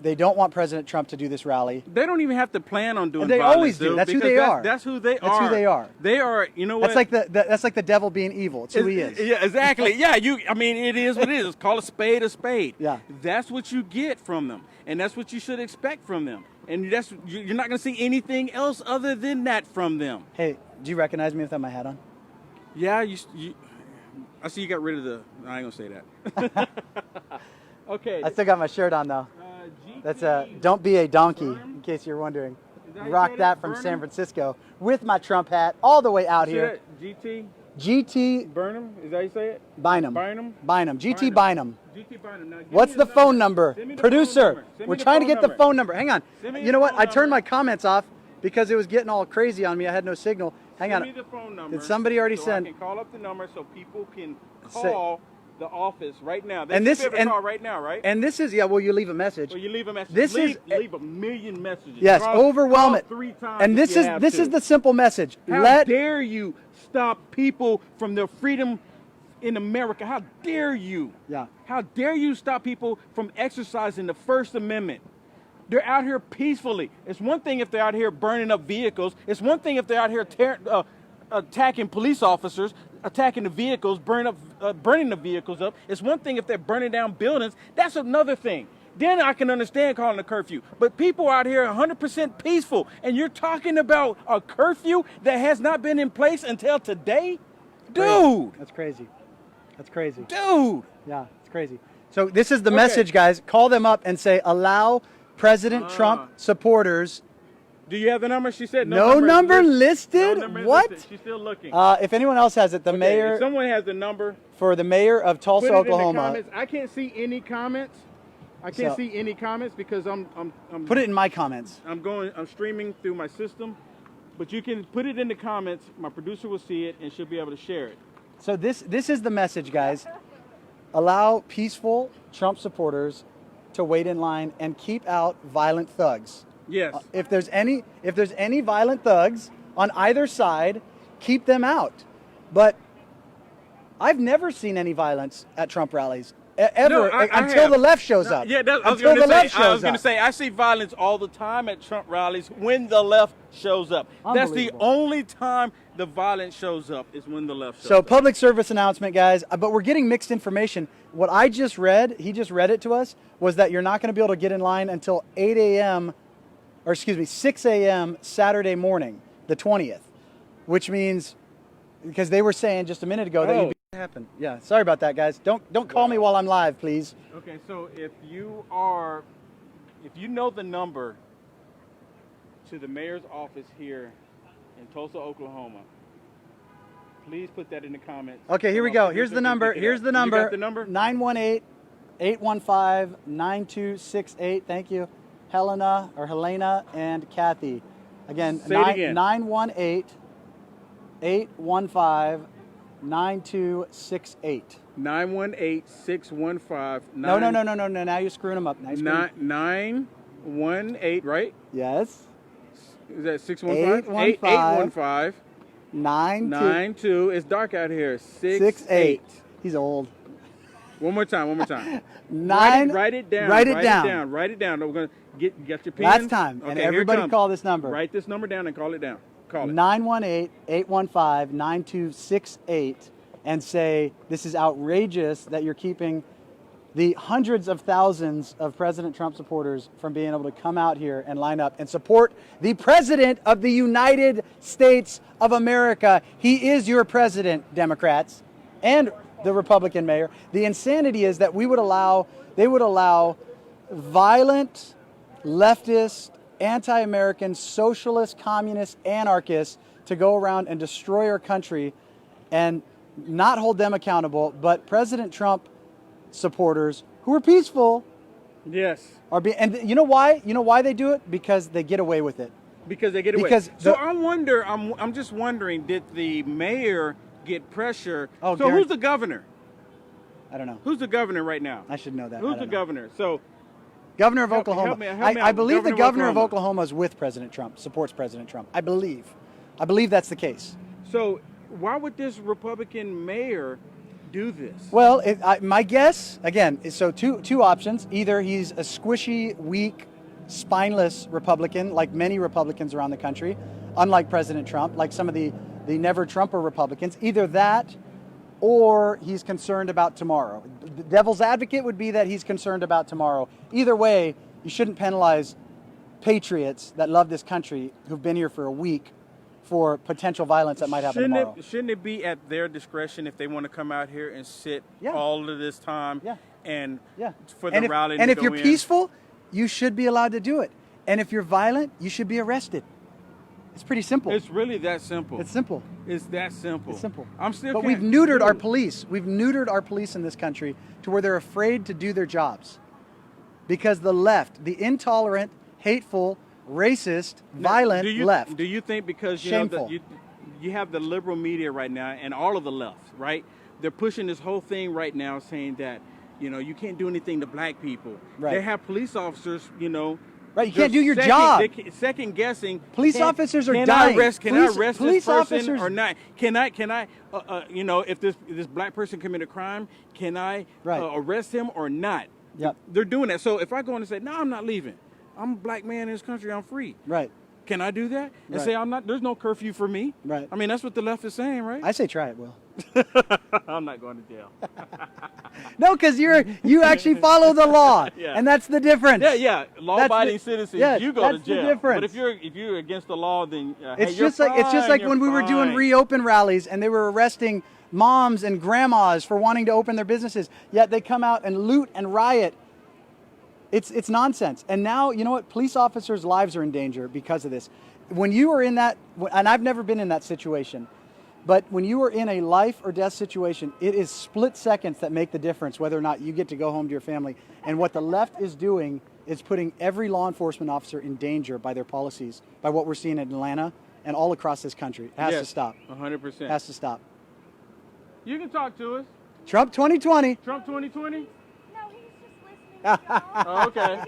[SPEAKER 1] They don't want President Trump to do this rally.
[SPEAKER 2] They don't even have to plan on doing
[SPEAKER 1] They
[SPEAKER 2] violence.
[SPEAKER 1] always do.
[SPEAKER 2] Dude,
[SPEAKER 1] That's who
[SPEAKER 2] because
[SPEAKER 1] they are.
[SPEAKER 2] That's who they are.
[SPEAKER 1] That's who they are.
[SPEAKER 2] They are, you know what?
[SPEAKER 1] That's like the devil being evil. It's who he is.
[SPEAKER 2] Yeah, exactly. Yeah, I mean, it is what it is. Call a spade a spade.
[SPEAKER 1] Yeah.
[SPEAKER 2] That's what you get from them, and that's what you should expect from them. And you're not going to see anything else other than that from them.
[SPEAKER 1] Hey, do you recognize me without my hat on?
[SPEAKER 2] Yeah, I see you got rid of the. I ain't gonna say that. Okay.
[SPEAKER 1] I still got my shirt on though. That's don't be a donkey, in case you're wondering. Rock that from San Francisco with my Trump hat all the way out here. GT
[SPEAKER 2] Burnham, is that how you say it?
[SPEAKER 1] Bynum.
[SPEAKER 2] Bynum.
[SPEAKER 1] GT Bynum.
[SPEAKER 2] GT Bynum. Now,
[SPEAKER 1] What's the phone number?
[SPEAKER 2] Send me the
[SPEAKER 1] Producer,
[SPEAKER 2] phone number.
[SPEAKER 1] we're trying to get the phone number. Hang on.
[SPEAKER 2] Send me
[SPEAKER 1] You
[SPEAKER 2] the
[SPEAKER 1] know what?
[SPEAKER 2] phone
[SPEAKER 1] I turned
[SPEAKER 2] number.
[SPEAKER 1] my comments off because it was getting all crazy on me. I had no signal. Hang on.
[SPEAKER 2] Send me the phone number.
[SPEAKER 1] Did somebody already
[SPEAKER 2] so
[SPEAKER 1] send?
[SPEAKER 2] I can call up the number so people can
[SPEAKER 1] Say-
[SPEAKER 2] call the office right now. They
[SPEAKER 1] And
[SPEAKER 2] should
[SPEAKER 1] this
[SPEAKER 2] be able to
[SPEAKER 1] and
[SPEAKER 2] call right now, right?
[SPEAKER 1] And this is will you leave a message?
[SPEAKER 2] Well, you leave a message.
[SPEAKER 1] This
[SPEAKER 2] leave a million messages.
[SPEAKER 1] Yes,
[SPEAKER 2] Call
[SPEAKER 1] overwhelm it.
[SPEAKER 2] 3 times
[SPEAKER 1] And
[SPEAKER 2] if
[SPEAKER 1] this
[SPEAKER 2] you
[SPEAKER 1] is
[SPEAKER 2] have
[SPEAKER 1] this
[SPEAKER 2] to.
[SPEAKER 1] is the simple message.
[SPEAKER 2] How dare you stop people from their freedom in America? How dare you?
[SPEAKER 1] Yeah.
[SPEAKER 2] How dare you stop people from exercising the First Amendment? They're out here peacefully. It's one thing if they're out here burning up vehicles. It's one thing if they're out here attacking police officers, attacking the vehicles, burning the vehicles up. It's one thing if they're burning down buildings. That's another thing. Then I can understand calling a curfew. But people out here are 100% peaceful, and you're talking about a curfew that has not been in place until today? Dude!
[SPEAKER 1] That's crazy. That's crazy.
[SPEAKER 2] Dude!
[SPEAKER 1] Yeah, it's crazy. So this is the message, guys. Call them up and say, allow President Trump supporters.
[SPEAKER 2] Do you have the number? She said
[SPEAKER 1] no number listed.
[SPEAKER 2] No number
[SPEAKER 1] What?
[SPEAKER 2] listed. She's still looking.
[SPEAKER 1] If anyone else has it, the mayor.
[SPEAKER 2] If someone has the number.
[SPEAKER 1] For the mayor of Tulsa,
[SPEAKER 2] Put it
[SPEAKER 1] Oklahoma.
[SPEAKER 2] in the comments. I can't see any comments. I can't
[SPEAKER 1] So-
[SPEAKER 2] see any comments because I'm
[SPEAKER 1] Put it in my comments.
[SPEAKER 2] I'm streaming through my system. But you can put it in the comments. My producer will see it and she'll be able to share it.
[SPEAKER 1] So this is the message, guys. Allow peaceful Trump supporters to wait in line and keep out violent thugs.
[SPEAKER 2] Yes.
[SPEAKER 1] If there's any violent thugs on either side, keep them out. But I've never seen any violence at Trump rallies ever
[SPEAKER 2] No, I
[SPEAKER 1] until
[SPEAKER 2] have.
[SPEAKER 1] the left shows
[SPEAKER 2] No,
[SPEAKER 1] up.
[SPEAKER 2] Yeah, I was
[SPEAKER 1] until
[SPEAKER 2] going
[SPEAKER 1] the
[SPEAKER 2] to
[SPEAKER 1] left
[SPEAKER 2] say. I was
[SPEAKER 1] shows
[SPEAKER 2] going to
[SPEAKER 1] up.
[SPEAKER 2] say I see violence all the time at Trump rallies when the left shows up. That's the
[SPEAKER 1] Unbelievable.
[SPEAKER 2] only time the violence shows up is when the left shows
[SPEAKER 1] So
[SPEAKER 2] up.
[SPEAKER 1] public service announcement, guys, but we're getting mixed information. What I just read, he just read it to us, was that you're not going to be able to get in line until 8 a.m., or excuse me, 6 a.m. Saturday morning, the 20th, which means, because they were saying just a minute ago that you'd be happen. Yeah, sorry about that, guys. Don't call me while I'm live, please.
[SPEAKER 2] Okay, so if you know the number to the mayor's office here in Tulsa, Oklahoma, please put that in the comments.
[SPEAKER 1] Okay, here we go. Here's the number. Here's the number.
[SPEAKER 2] You got the number?
[SPEAKER 1] 918-815-9268. Thank you, Helena and Kathy. Again,
[SPEAKER 2] Say it again.
[SPEAKER 1] 918-815-9268.
[SPEAKER 2] 918-615.
[SPEAKER 1] No. Now you're screwing them up.
[SPEAKER 2] 918, right?
[SPEAKER 1] Yes.
[SPEAKER 2] Is that 615?
[SPEAKER 1] 815.
[SPEAKER 2] 92. It's dark out here.
[SPEAKER 1] 68. He's old.
[SPEAKER 2] One more time. Write it down.
[SPEAKER 1] Write it down.
[SPEAKER 2] Write it down. We're gonna get your pen.
[SPEAKER 1] Last time.
[SPEAKER 2] Okay,
[SPEAKER 1] And everybody call this number.
[SPEAKER 2] Write this number down and call it down. Call it.
[SPEAKER 1] 918-815-9268 and say, this is outrageous that you're keeping the hundreds of thousands of President Trump supporters from being able to come out here and line up and support the President of the United States of America. He is your president, Democrats, and the Republican mayor. The insanity is that they would allow violent, leftist, anti-American, socialist, communist, anarchists to go around and destroy our country and not hold them accountable, but President Trump supporters who are peaceful,
[SPEAKER 2] yes,
[SPEAKER 1] are being. And you know why? You know why they do it? Because they get away with it.
[SPEAKER 2] Because they get away. So I'm just wondering, did the mayor get pressure?
[SPEAKER 1] Oh,
[SPEAKER 2] so who's the governor?
[SPEAKER 1] I don't know.
[SPEAKER 2] Who's the governor right now?
[SPEAKER 1] I should know that.
[SPEAKER 2] Who's the governor? So
[SPEAKER 1] Governor of Oklahoma.
[SPEAKER 2] Help me
[SPEAKER 1] I
[SPEAKER 2] out.
[SPEAKER 1] believe the governor of Oklahoma is with President Trump, supports President Trump. I believe that's the case.
[SPEAKER 2] So why would this Republican mayor do this?
[SPEAKER 1] Well, my guess, again, is so two options. Either he's a squishy, weak, spineless Republican, like many Republicans around the country, unlike President Trump, like some of the never-Trumper Republicans. Either that, or he's concerned about tomorrow. The devil's advocate would be that he's concerned about tomorrow. Either way, you shouldn't penalize patriots that love this country who've been here for a week for potential violence that might happen tomorrow.
[SPEAKER 2] Shouldn't it be at their discretion if they want to come out here and sit all of this time and for the rally?
[SPEAKER 1] And if you're peaceful, you should be allowed to do it. And if you're violent, you should be arrested. It's pretty simple.
[SPEAKER 2] It's really that simple.
[SPEAKER 1] It's simple.
[SPEAKER 2] It's that simple.
[SPEAKER 1] It's simple.
[SPEAKER 2] But
[SPEAKER 1] we've neutered our police. We've neutered our police in this country to where they're afraid to do their jobs. Because the left, the intolerant, hateful, racist, violent left.
[SPEAKER 2] Do you think because
[SPEAKER 1] Shameful.
[SPEAKER 2] You have the liberal media right now and all of the left, right? They're pushing this whole thing right now saying that, you can't do anything to black people.
[SPEAKER 1] Right.
[SPEAKER 2] They have police officers,
[SPEAKER 1] Right, you can't do your job.
[SPEAKER 2] Second guessing.
[SPEAKER 1] Police officers are
[SPEAKER 2] dying. Can I arrest this person or not? Can I? If this black person committed a crime, can I arrest him or not?
[SPEAKER 1] Yep.
[SPEAKER 2] They're doing that. So if I go in and say, no, I'm not leaving. I'm a black man in this country. I'm free.
[SPEAKER 1] Right.
[SPEAKER 2] Can I do that and say I'm not? There's no curfew for me.
[SPEAKER 1] Right.
[SPEAKER 2] I mean, that's what the left is saying, right?
[SPEAKER 1] I say try it, Will.
[SPEAKER 2] I'm not going to jail.
[SPEAKER 1] No, because you actually follow the law, and that's the difference.
[SPEAKER 2] Yeah. Law-abiding citizens, you go to jail.
[SPEAKER 1] That's the difference.
[SPEAKER 2] But if you're against the law, then
[SPEAKER 1] it's just like when we were doing reopen rallies and they were arresting moms and grandmas for wanting to open their businesses. Yet they come out and loot and riot. It's nonsense. And now, you know what? Police officers' lives are in danger because of this. When you are in that, and I've never been in that situation, but when you are in a life or death situation, it is split seconds that make the difference whether or not you get to go home to your family. And what the left is doing is putting every law enforcement officer in danger by their policies, by what we're seeing in Atlanta and all across this country. It has to stop.
[SPEAKER 2] 100%.
[SPEAKER 1] It has to stop.
[SPEAKER 2] You can talk to us.
[SPEAKER 1] Trump 2020.
[SPEAKER 2] Trump 2020?
[SPEAKER 11] No, he's just listening.
[SPEAKER 2] Oh, okay.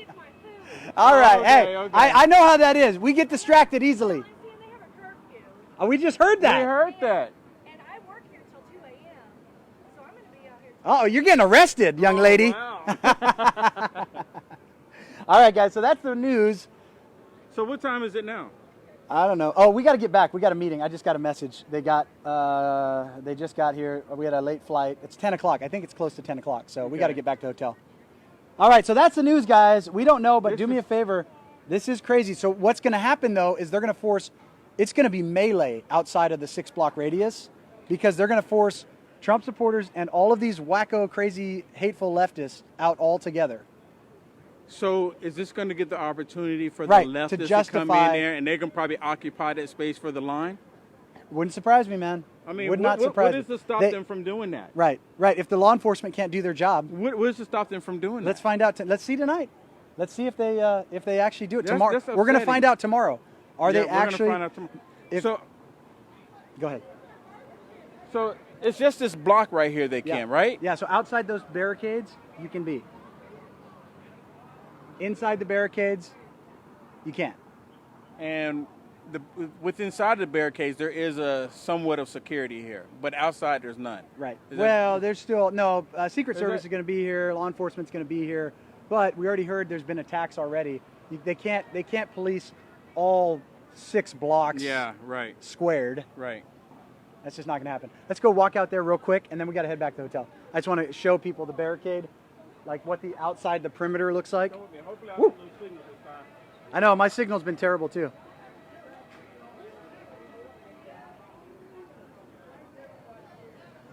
[SPEAKER 1] All right.
[SPEAKER 2] Okay,
[SPEAKER 1] hey,
[SPEAKER 2] okay.
[SPEAKER 1] I know how that is. We get distracted easily. Oh, we just heard that.
[SPEAKER 2] We heard that.
[SPEAKER 11] And I work here till 2 a.m.
[SPEAKER 1] Oh, you're getting arrested, young lady.
[SPEAKER 2] Wow.
[SPEAKER 1] All right, guys, so that's the news.
[SPEAKER 2] So what time is it now?
[SPEAKER 1] I don't know. Oh, we got to get back. We got a meeting. I just got a message. They just got here. We had a late flight. It's 10 o'clock. I think it's close to 10 o'clock. So we got to get back to the hotel. All right, so that's the news, guys. We don't know, but do me a favor. This is crazy. So what's going to happen, though, is they're going to force, it's going to be melee outside of the 6-block radius because they're going to force Trump supporters and all of these wacko, crazy, hateful leftists out all together.
[SPEAKER 2] So is this going to get the opportunity for the
[SPEAKER 1] Right,
[SPEAKER 2] leftists
[SPEAKER 1] to
[SPEAKER 2] to
[SPEAKER 1] justify-
[SPEAKER 2] come in there and they can probably occupy that space for the line?
[SPEAKER 1] Wouldn't surprise me, man.
[SPEAKER 2] I mean,
[SPEAKER 1] Would
[SPEAKER 2] what,
[SPEAKER 1] not
[SPEAKER 2] what,
[SPEAKER 1] surprise
[SPEAKER 2] what is
[SPEAKER 1] me.
[SPEAKER 2] to stop
[SPEAKER 1] They-
[SPEAKER 2] them from doing that?
[SPEAKER 1] Right, right. If the law enforcement can't do their job,
[SPEAKER 2] What is to stop them from doing
[SPEAKER 1] let's
[SPEAKER 2] that?
[SPEAKER 1] find out. Let's see tonight. Let's see if they actually do it
[SPEAKER 2] That's-
[SPEAKER 1] tomorrow.
[SPEAKER 2] that's
[SPEAKER 1] We're going to
[SPEAKER 2] upsetting.
[SPEAKER 1] find out tomorrow. Are
[SPEAKER 2] Yeah,
[SPEAKER 1] they
[SPEAKER 2] we're gonna
[SPEAKER 1] actually?
[SPEAKER 2] find out tomorrow. So
[SPEAKER 1] Go ahead.
[SPEAKER 2] So it's just this block right here they can, right?
[SPEAKER 1] Yeah. So outside those barricades, you can be. Inside the barricades, you can't.
[SPEAKER 2] And with inside the barricades, there is a somewhat of security here, but outside there's none.
[SPEAKER 1] Right.
[SPEAKER 2] Is that-
[SPEAKER 1] Well, there's still no Secret
[SPEAKER 2] Is
[SPEAKER 1] Service
[SPEAKER 2] that-
[SPEAKER 1] is going to be here. Law enforcement's going to be here, but we already heard there's been attacks already. They can't police all 6 blocks.
[SPEAKER 2] Yeah, right.
[SPEAKER 1] Squared.
[SPEAKER 2] Right.
[SPEAKER 1] That's just not going to happen. Let's go walk out there real quick, and then we got to head back to the hotel. I just want to show people the barricade, like what the outside, the perimeter looks like.
[SPEAKER 2] Hopefully
[SPEAKER 1] Woo. I know my signal's been terrible too.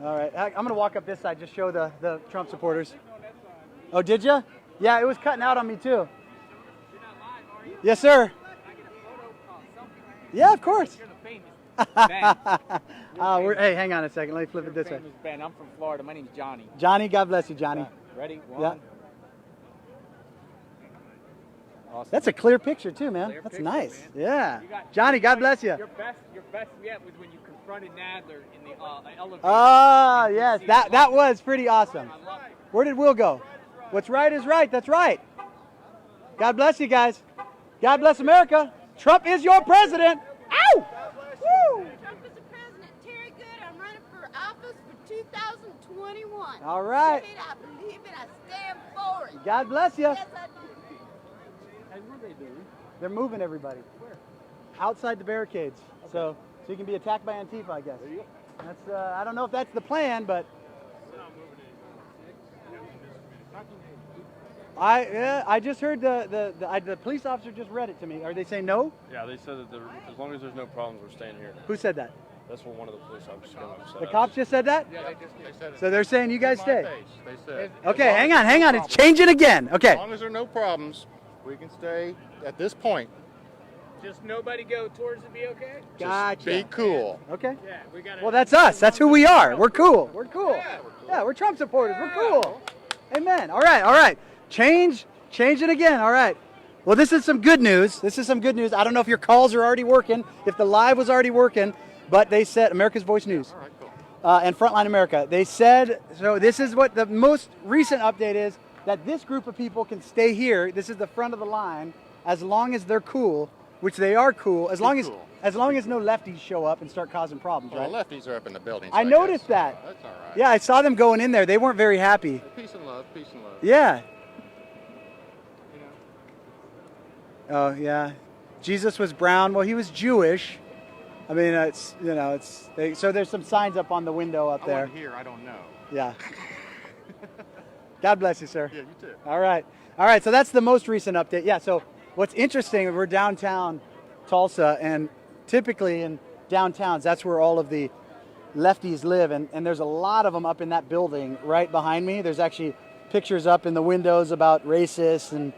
[SPEAKER 1] All right, I'm going to walk up this side, just show the Trump supporters. Oh, did you? Yeah, it was cutting out on me too. Yes, sir. Yeah, of course. Hey, hang on a second. Let me flip it this way.
[SPEAKER 13] Ben, I'm from Florida. My name's Johnny.
[SPEAKER 1] Johnny, God bless you, Johnny.
[SPEAKER 13] Ready?
[SPEAKER 1] Yeah.
[SPEAKER 13] One. Awesome.
[SPEAKER 1] That's a clear picture too, man.
[SPEAKER 13] Clear
[SPEAKER 1] That's
[SPEAKER 13] picture,
[SPEAKER 1] nice.
[SPEAKER 13] man.
[SPEAKER 1] Yeah.
[SPEAKER 13] You got-
[SPEAKER 1] Johnny, God bless you.
[SPEAKER 13] Your best yet was when you confronted Nadler in the elevator.
[SPEAKER 1] Ah, yes, that was pretty awesome. Where did Will go? What's right is right. That's right. God bless you guys. God bless America. Trump is your president. Ow! Woo!
[SPEAKER 18] Trump is the president. Terry Good, I'm running for office for 2021.
[SPEAKER 1] All right.
[SPEAKER 18] Say it, I believe it, I stand for it.
[SPEAKER 1] God bless you.
[SPEAKER 18] Yes, I do.
[SPEAKER 2] Hey, what are they doing?
[SPEAKER 1] They're moving everybody. Where? Outside the barricades. Okay. So you can be attacked by Antifa, I guess. That's I don't know if that's the plan, but I just heard the police officer just read it to me. Are they saying no?
[SPEAKER 5] Yeah, they said that as long as there's no problems, we're staying here.
[SPEAKER 1] Who said that?
[SPEAKER 5] That's what one of the police officers said.
[SPEAKER 1] The cops just said that?
[SPEAKER 5] Yeah, they said it.
[SPEAKER 1] So they're saying you guys stay.
[SPEAKER 5] They said.
[SPEAKER 1] Okay, hang on. It's changing again. Okay.
[SPEAKER 5] As long as there are no problems, we can stay at this point.
[SPEAKER 13] Just nobody go towards the BOK?
[SPEAKER 1] Gotcha.
[SPEAKER 5] Be cool.
[SPEAKER 1] Okay.
[SPEAKER 13] Yeah, we got
[SPEAKER 1] Well, that's us. That's who we are. We're cool. We're cool. Yeah, we're Trump supporters. We're cool. Amen. All right. Change it again. All right. Well, this is some good news. I don't know if your calls are already working, if the live was already working, but they said America's Voice News and Frontline America. They said, so this is what the most recent update is, that this group of people can stay here. This is the front of the line as long as they're cool, which they are cool, as long as no lefties show up and start causing problems, right?
[SPEAKER 5] Well, lefties are up in the building.
[SPEAKER 1] I noticed that.
[SPEAKER 5] That's all right.
[SPEAKER 1] Yeah, I saw them going in there. They weren't very happy.
[SPEAKER 5] Peace and love, peace and love.
[SPEAKER 1] Yeah. Oh, yeah. Jesus was brown. Well, he was Jewish. I mean, so there's some signs up on the window up there.
[SPEAKER 5] I wasn't here, I don't know.
[SPEAKER 1] Yeah. God bless you, sir.
[SPEAKER 5] Yeah, you too.
[SPEAKER 1] All right. So that's the most recent update. Yeah. So what's interesting, we're downtown Tulsa, and typically in downtowns, that's where all of the lefties live, and there's a lot of them up in that building right behind me. There's actually pictures up in the windows about racists and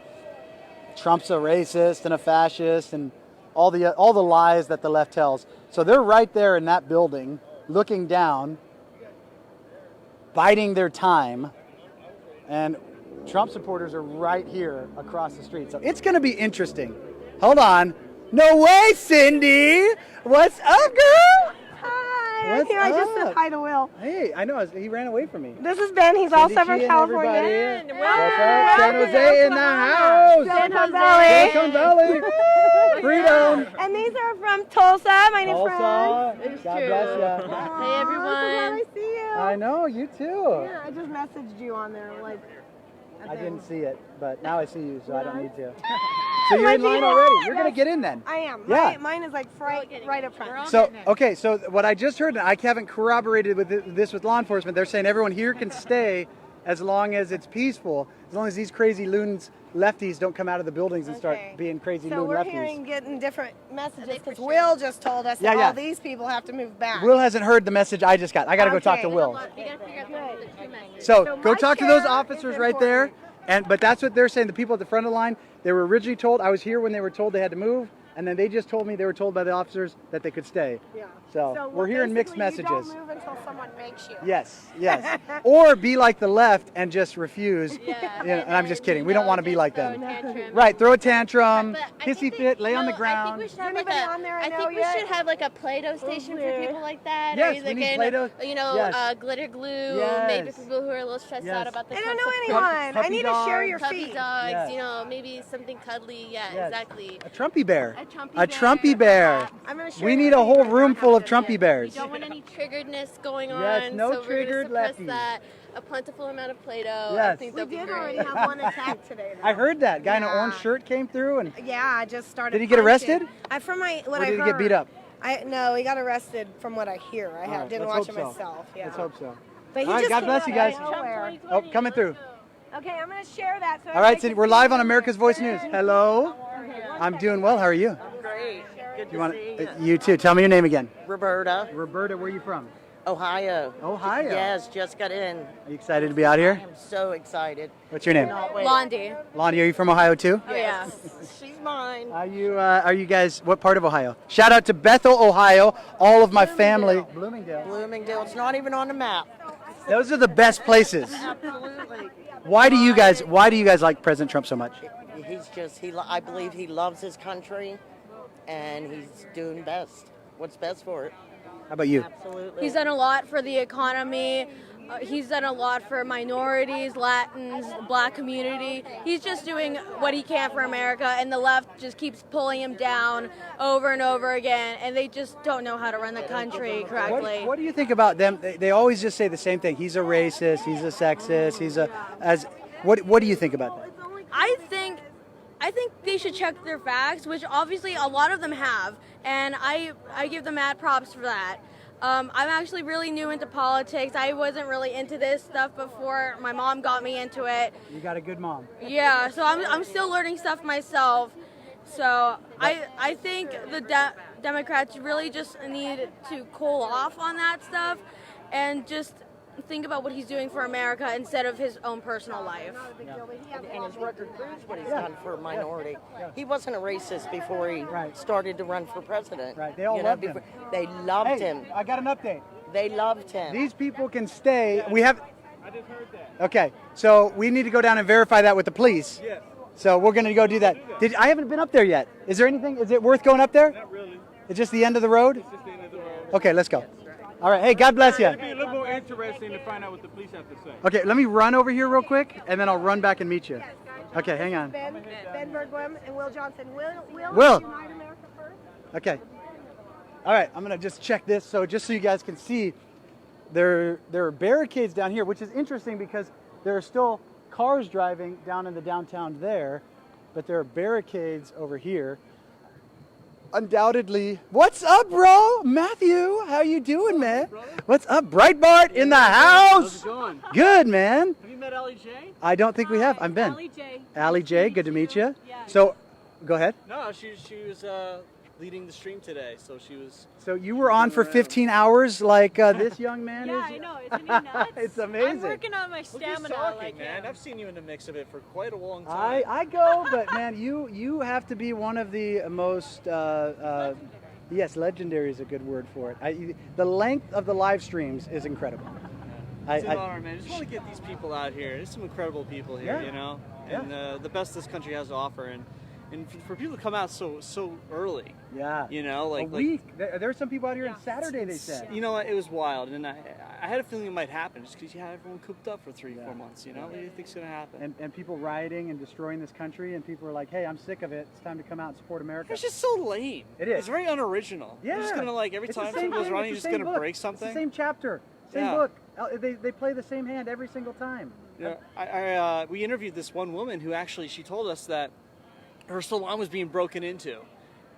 [SPEAKER 1] Trump's a racist and a fascist and all the lies that the left tells. So they're right there in that building, looking down, biding their time, and Trump supporters are right here across the street. So it's going to be interesting. Hold on. No way, Cindy. What's up, girl?
[SPEAKER 19] Hi.
[SPEAKER 1] What's
[SPEAKER 19] I just
[SPEAKER 1] up?
[SPEAKER 19] said hi to Will.
[SPEAKER 1] Hey, I know. He ran away from me.
[SPEAKER 19] This is Ben. He's
[SPEAKER 1] Cindy
[SPEAKER 19] also from
[SPEAKER 1] Sheehan,
[SPEAKER 19] California.
[SPEAKER 1] everybody. What's up? San Jose in the house.
[SPEAKER 19] San Jose.
[SPEAKER 1] Silicon Valley. Freedom.
[SPEAKER 19] And these are from Tulsa, my new
[SPEAKER 1] Tulsa.
[SPEAKER 19] friends.
[SPEAKER 1] God bless ya.
[SPEAKER 19] Hey everyone. I see you.
[SPEAKER 1] I know, you too.
[SPEAKER 19] Yeah, I just messaged you on there, like.
[SPEAKER 1] I didn't see it, but now I see you, so I don't need to. So you're in line already. You're going to get in then.
[SPEAKER 19] I am.
[SPEAKER 1] Yeah.
[SPEAKER 19] Mine is like right up front.
[SPEAKER 1] So, okay, so what I just heard, and I haven't corroborated with this with law enforcement, they're saying everyone here can stay as long as it's peaceful, as long as these crazy loons, lefties, don't come out of the buildings and start being crazy
[SPEAKER 19] So
[SPEAKER 1] loon
[SPEAKER 19] we're
[SPEAKER 1] lefties.
[SPEAKER 19] getting different messages because Will just told us that all these people have to move back.
[SPEAKER 1] Will hasn't heard the message I just got. I got to go talk to Will. So go talk to those officers right there. But that's what they're saying. The people at the front of the line, they were originally told, I was here when they were told they had to move, and then they just told me they were told by the officers that they could stay.
[SPEAKER 19] Yeah.
[SPEAKER 1] So we're hearing mixed messages.
[SPEAKER 19] You don't move until someone makes you.
[SPEAKER 1] Yes. Or be like the left and just refuse. Yeah. And I'm just kidding. We don't want to be like them. Right. Throw a tantrum, hissy fit, lay on the ground.
[SPEAKER 3] I think we should have like a Play-Doh station for people like that.
[SPEAKER 1] Yes, we need Play-Doh.
[SPEAKER 3] You know, glitter glue, maybe for people who are a little stressed out about the
[SPEAKER 19] I don't know anyone. I need to share your feet.
[SPEAKER 3] Dogs, you know, maybe something cuddly. Yeah, exactly.
[SPEAKER 1] A Trumpy bear. A Trumpy bear. We need a whole room full of Trumpy bears.
[SPEAKER 3] We don't want any triggeredness going on.
[SPEAKER 1] Yes, no
[SPEAKER 3] so
[SPEAKER 1] triggered
[SPEAKER 3] we're suppress
[SPEAKER 1] lefties.
[SPEAKER 3] that. A plentiful amount of Play-Doh.
[SPEAKER 1] Yes.
[SPEAKER 3] I think
[SPEAKER 19] We
[SPEAKER 3] that'd be
[SPEAKER 19] did
[SPEAKER 3] great.
[SPEAKER 19] already have one attack today.
[SPEAKER 1] I heard that guy in an orange shirt came through and.
[SPEAKER 19] Yeah, I just started.
[SPEAKER 1] Did he get arrested?
[SPEAKER 19] From what
[SPEAKER 1] Or
[SPEAKER 19] I
[SPEAKER 1] did he
[SPEAKER 19] heard.
[SPEAKER 1] get beat up?
[SPEAKER 19] No, he got arrested from what I hear. I
[SPEAKER 1] All right,
[SPEAKER 19] didn't
[SPEAKER 1] let's
[SPEAKER 19] watch
[SPEAKER 1] hope
[SPEAKER 19] it
[SPEAKER 1] so.
[SPEAKER 19] myself. Yeah.
[SPEAKER 1] Let's hope so.
[SPEAKER 19] But he
[SPEAKER 1] All right,
[SPEAKER 19] just
[SPEAKER 1] God
[SPEAKER 19] came
[SPEAKER 1] bless
[SPEAKER 19] out
[SPEAKER 1] you guys.
[SPEAKER 19] of nowhere.
[SPEAKER 1] Oh, coming through.
[SPEAKER 19] Okay, I'm going to share that. So
[SPEAKER 1] All right, Cindy, we're live on America's Voice News. Hello. I'm doing well. How are you?
[SPEAKER 20] Great. Good to
[SPEAKER 1] You want
[SPEAKER 20] see you.
[SPEAKER 1] you too? Tell me your name again.
[SPEAKER 20] Roberta.
[SPEAKER 1] Roberta, where are you from?
[SPEAKER 20] Ohio.
[SPEAKER 1] Ohio.
[SPEAKER 20] Yes, just got in.
[SPEAKER 1] Are you excited to be out here?
[SPEAKER 20] I'm so excited.
[SPEAKER 1] What's your name?
[SPEAKER 3] Blondie.
[SPEAKER 1] Lonnie, are you from Ohio too?
[SPEAKER 3] Oh, yeah.
[SPEAKER 20] She's mine.
[SPEAKER 1] Are you guys, what part of Ohio? Shout out to Bethel, Ohio, all of my family. Bloomingdale.
[SPEAKER 20] Bloomingdale. It's not even on the map.
[SPEAKER 1] Those are the best places.
[SPEAKER 20] Absolutely.
[SPEAKER 1] Why do you guys like President Trump so much?
[SPEAKER 20] I believe he loves his country and he's doing what's best for it.
[SPEAKER 1] How about you?
[SPEAKER 20] Absolutely.
[SPEAKER 21] He's done a lot for the economy. He's done a lot for minorities, Latins, black community. He's just doing what he can for America, and the left just keeps pulling him down over and over again, and they just don't know how to run the country correctly.
[SPEAKER 1] What do you think about them? They always just say the same thing. He's a racist. He's a sexist. What do you think about that?
[SPEAKER 21] I think they should check their facts, which obviously a lot of them have, and I give them mad props for that. I'm actually really new into politics. I wasn't really into this stuff before. My mom got me into it.
[SPEAKER 1] You got a good mom.
[SPEAKER 21] Yeah, so I'm still learning stuff myself. So I think the Democrats really just need to cool off on that stuff and just think about what he's doing for America instead of his own personal life.
[SPEAKER 20] And his record proves what he's done for a minority. He wasn't a racist before he started to run for president.
[SPEAKER 1] Right, they all loved him.
[SPEAKER 20] They loved him.
[SPEAKER 1] I got an update.
[SPEAKER 20] They loved him.
[SPEAKER 1] These people can stay. I just heard that. Okay, so we need to go down and verify that with the police.
[SPEAKER 2] Yes.
[SPEAKER 1] So we're going to go do that. I haven't been up there yet. Is there anything? Is it worth going up there?
[SPEAKER 2] Not really.
[SPEAKER 1] It's just the end of the road?
[SPEAKER 2] It's just the end of the road.
[SPEAKER 1] Okay, let's go. All right. Hey, God bless you.
[SPEAKER 2] It'd be a little more interesting to find out what the police have to say.
[SPEAKER 1] Okay, let me run over here real quick, and then I'll run back and meet you. Okay, hang on.
[SPEAKER 19] Ben Bergquam and Will Johnson.
[SPEAKER 1] Will.
[SPEAKER 19] Unite America first.
[SPEAKER 1] Okay. All right, I'm going to just check this. So just so you guys can see, there are barricades down here, which is interesting because there are still cars driving down in the downtown there, but there are barricades over here. Undoubtedly. What's up, bro? Matthew, how you doing, man? What's up? Breitbart in the house.
[SPEAKER 22] How's it going?
[SPEAKER 1] Good, man.
[SPEAKER 22] Have you met Allie J?
[SPEAKER 1] I don't think we have. I'm Ben.
[SPEAKER 22] Allie J.
[SPEAKER 1] Allie J, good to meet you. So, go ahead.
[SPEAKER 22] No, she was leading the stream today, so she was.
[SPEAKER 1] So you were on for 15 hours like this young man is?
[SPEAKER 22] Yeah, I know. Isn't he nuts?
[SPEAKER 1] It's amazing.
[SPEAKER 22] I'm working on my stamina. Look, talking, like man. I've seen you in the mix of it for quite a long time.
[SPEAKER 1] I go, but man, you have to be one of the most yes, legendary is a good word for it. The length of the live streams is incredible.
[SPEAKER 22] It's an honor, man. I just want to get these people out here. There's some incredible people here,
[SPEAKER 1] Yeah.
[SPEAKER 22] you know, and the best this country has to offer. And and for people to come out so early.
[SPEAKER 1] Yeah.
[SPEAKER 22] You know, like
[SPEAKER 1] a week. There's some people out here on Saturday. They said.
[SPEAKER 22] You know what? It was wild, and I had a feeling it might happen just because you had everyone cooped up for 3-4 months. You know, what do you think's gonna happen?
[SPEAKER 1] And people rioting and destroying this country, and people are like, "Hey, I'm sick of it. It's time to come out and support America."
[SPEAKER 22] It's just so lame.
[SPEAKER 1] It is.
[SPEAKER 22] It's very unoriginal.
[SPEAKER 1] Yeah.
[SPEAKER 22] You're just gonna like every
[SPEAKER 1] It's
[SPEAKER 22] time
[SPEAKER 1] the same
[SPEAKER 22] something goes
[SPEAKER 1] thing.
[SPEAKER 22] wrong,
[SPEAKER 1] It's
[SPEAKER 22] you're
[SPEAKER 1] the
[SPEAKER 22] just
[SPEAKER 1] same
[SPEAKER 22] gonna
[SPEAKER 1] book.
[SPEAKER 22] break something.
[SPEAKER 1] It's the same chapter, same
[SPEAKER 22] Yeah.
[SPEAKER 1] book. They play the same hand every single time.
[SPEAKER 22] Yeah, we interviewed this one woman who actually she told us that her salon was being broken into,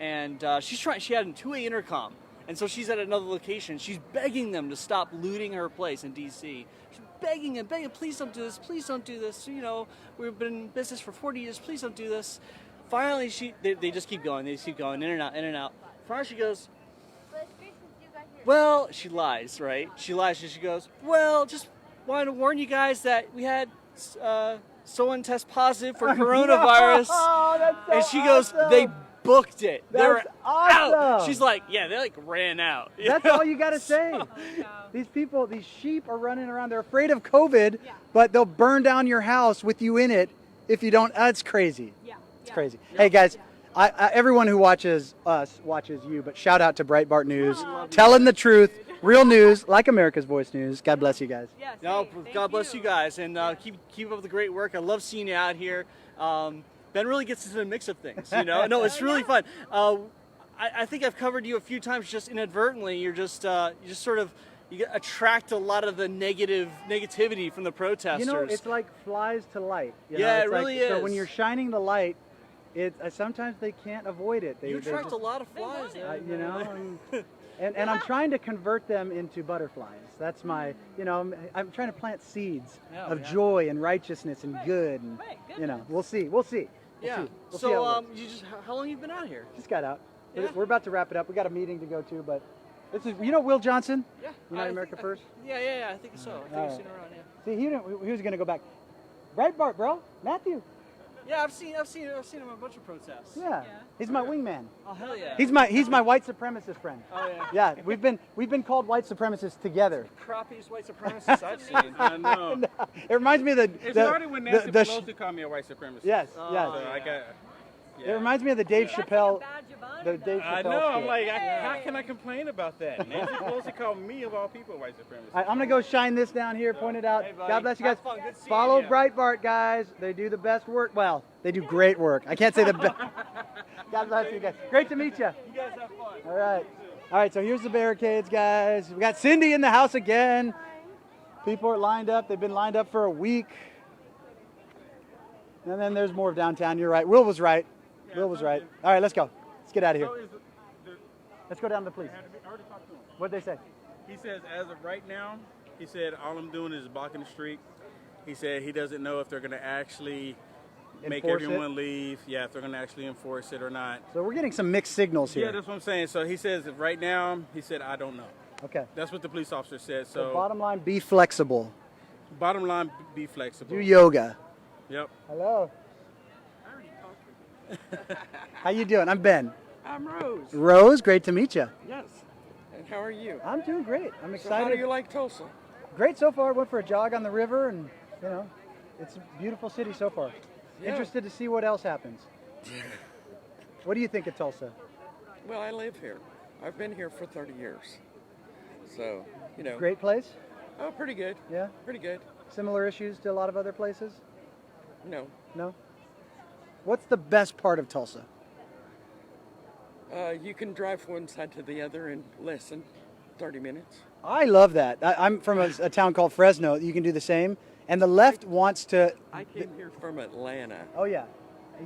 [SPEAKER 22] and she had a two-way intercom, and so she's at another location. She's begging them to stop looting her place in D.C. She's begging, please don't do this, please don't do this. You know, we've been in business for 40 years, please don't do this. Finally, they just keep going, in and out, in and out. Finally, she goes, well, she lies, right? She lies, and she goes, well, just wanted to warn you guys that we had someone test positive for coronavirus.
[SPEAKER 1] Oh, that's so
[SPEAKER 22] and she goes,
[SPEAKER 1] awesome.
[SPEAKER 22] they booked it. They were
[SPEAKER 1] That's awesome.
[SPEAKER 22] out. She's like, yeah, they like ran out.
[SPEAKER 1] That's all you got to say. These people, these sheep are running around. They're afraid of COVID, but they'll burn down your house with you in it if you don't. That's crazy. It's crazy. Hey, guys. Everyone who watches us watches you, but shout out to Breitbart News, telling the truth, real news, like America's Voice News. God bless you guys.
[SPEAKER 22] No, God bless you guys, and keep up the great work. I love seeing you out here. Ben really gets into the mix of things, you know. No, it's really fun. I think I've covered you a few times just inadvertently. You attract a lot of the negativity from the protesters.
[SPEAKER 1] You know, it's like flies to light. You know?
[SPEAKER 22] Yeah,
[SPEAKER 1] It's
[SPEAKER 22] it really
[SPEAKER 1] like,
[SPEAKER 22] is.
[SPEAKER 1] So when you're shining the light, sometimes they can't avoid it.
[SPEAKER 22] You attract a lot of flies.
[SPEAKER 1] You know, and I'm trying to convert them into butterflies. That's my, you know, I'm trying to plant seeds of joy and righteousness and good. And, you know, we'll see. We'll see.
[SPEAKER 22] Yeah.
[SPEAKER 1] We'll see how it
[SPEAKER 22] So, how long you been out here?
[SPEAKER 1] just got out.
[SPEAKER 22] Yeah.
[SPEAKER 1] We're about to wrap it up. We got a meeting to go to, but this is, you know, Will Johnson.
[SPEAKER 22] Yeah.
[SPEAKER 1] United America First.
[SPEAKER 22] Yeah. I think so. I think I've seen her around. Yeah.
[SPEAKER 1] See, he was going to go back. Breitbart, bro. Matthew.
[SPEAKER 22] Yeah, I've seen him at a bunch of protests.
[SPEAKER 1] Yeah. He's my wingman.
[SPEAKER 22] Oh hell yeah.
[SPEAKER 1] He's my white supremacist friend.
[SPEAKER 22] Oh yeah.
[SPEAKER 1] Yeah, we've been called white supremacists together.
[SPEAKER 22] Crappiest white supremacists I've seen.
[SPEAKER 2] I know.
[SPEAKER 1] It reminds me of
[SPEAKER 2] It started when Nancy Pelosi called me a white supremacist.
[SPEAKER 1] Yes, yes.
[SPEAKER 2] So I got.
[SPEAKER 1] It reminds me of the Dave Chappelle. The Dave Chappelle.
[SPEAKER 2] I know. I'm
[SPEAKER 1] skit.
[SPEAKER 2] like, how can I complain about that? Nancy Pelosi called me of all people a white supremacist.
[SPEAKER 1] I'm gonna go shine this down here, point it out.
[SPEAKER 2] Hey, buddy.
[SPEAKER 1] God bless you guys.
[SPEAKER 2] Have fun. Good seeing
[SPEAKER 1] Follow
[SPEAKER 2] you.
[SPEAKER 1] Breitbart, guys. They do the best work. Well, they do great work. I can't say the best. God bless you guys. Great to meet you.
[SPEAKER 2] You guys have fun.
[SPEAKER 1] All right. All right, so here's the barricades, guys. We got Cindy in the house again. People are lined up. They've been lined up for a week. And then there's more of downtown. You're right. Will was right. Will was right. All right, let's go. Let's get out of here. Let's go down to the police. What'd they say?
[SPEAKER 2] He says, as of right now, he said, all I'm doing is blocking the street. He said he doesn't know if they're going to actually make
[SPEAKER 1] Enforce
[SPEAKER 2] everyone leave. Yeah, if they're going to actually enforce it or not.
[SPEAKER 1] So we're getting some mixed signals here.
[SPEAKER 2] Yeah, that's what I'm saying. So he says, right now, he said, I don't know.
[SPEAKER 1] Okay.
[SPEAKER 2] That's what the police officer said.
[SPEAKER 1] So
[SPEAKER 2] So
[SPEAKER 1] bottom line, be flexible.
[SPEAKER 2] bottom line, be flexible.
[SPEAKER 1] Do yoga.
[SPEAKER 2] Yep.
[SPEAKER 1] Hello. How you doing? I'm Ben.
[SPEAKER 6] I'm Rose.
[SPEAKER 1] Rose, great to meet you.
[SPEAKER 6] Yes. And how are you?
[SPEAKER 1] I'm doing great. I'm
[SPEAKER 6] So
[SPEAKER 1] excited.
[SPEAKER 6] how do you like Tulsa?
[SPEAKER 1] Great so far. Went for a jog on the river, and you know, it's a beautiful city so far.
[SPEAKER 6] Yeah.
[SPEAKER 1] Interested to see what else happens. What do you think of Tulsa?
[SPEAKER 6] Well, I live here. I've been here for 30 years. So, you know.
[SPEAKER 1] Great place?
[SPEAKER 6] Oh, pretty good.
[SPEAKER 1] Yeah?
[SPEAKER 6] Pretty good.
[SPEAKER 1] Similar issues to a lot of other places?
[SPEAKER 6] No.
[SPEAKER 1] No? What's the best part of Tulsa?
[SPEAKER 6] You can drive from one side to the other in less than 30 minutes.
[SPEAKER 1] I love that. I'm from a town called Fresno. You can do the same. And the left wants to...
[SPEAKER 6] I came here from Atlanta.
[SPEAKER 1] Oh, yeah.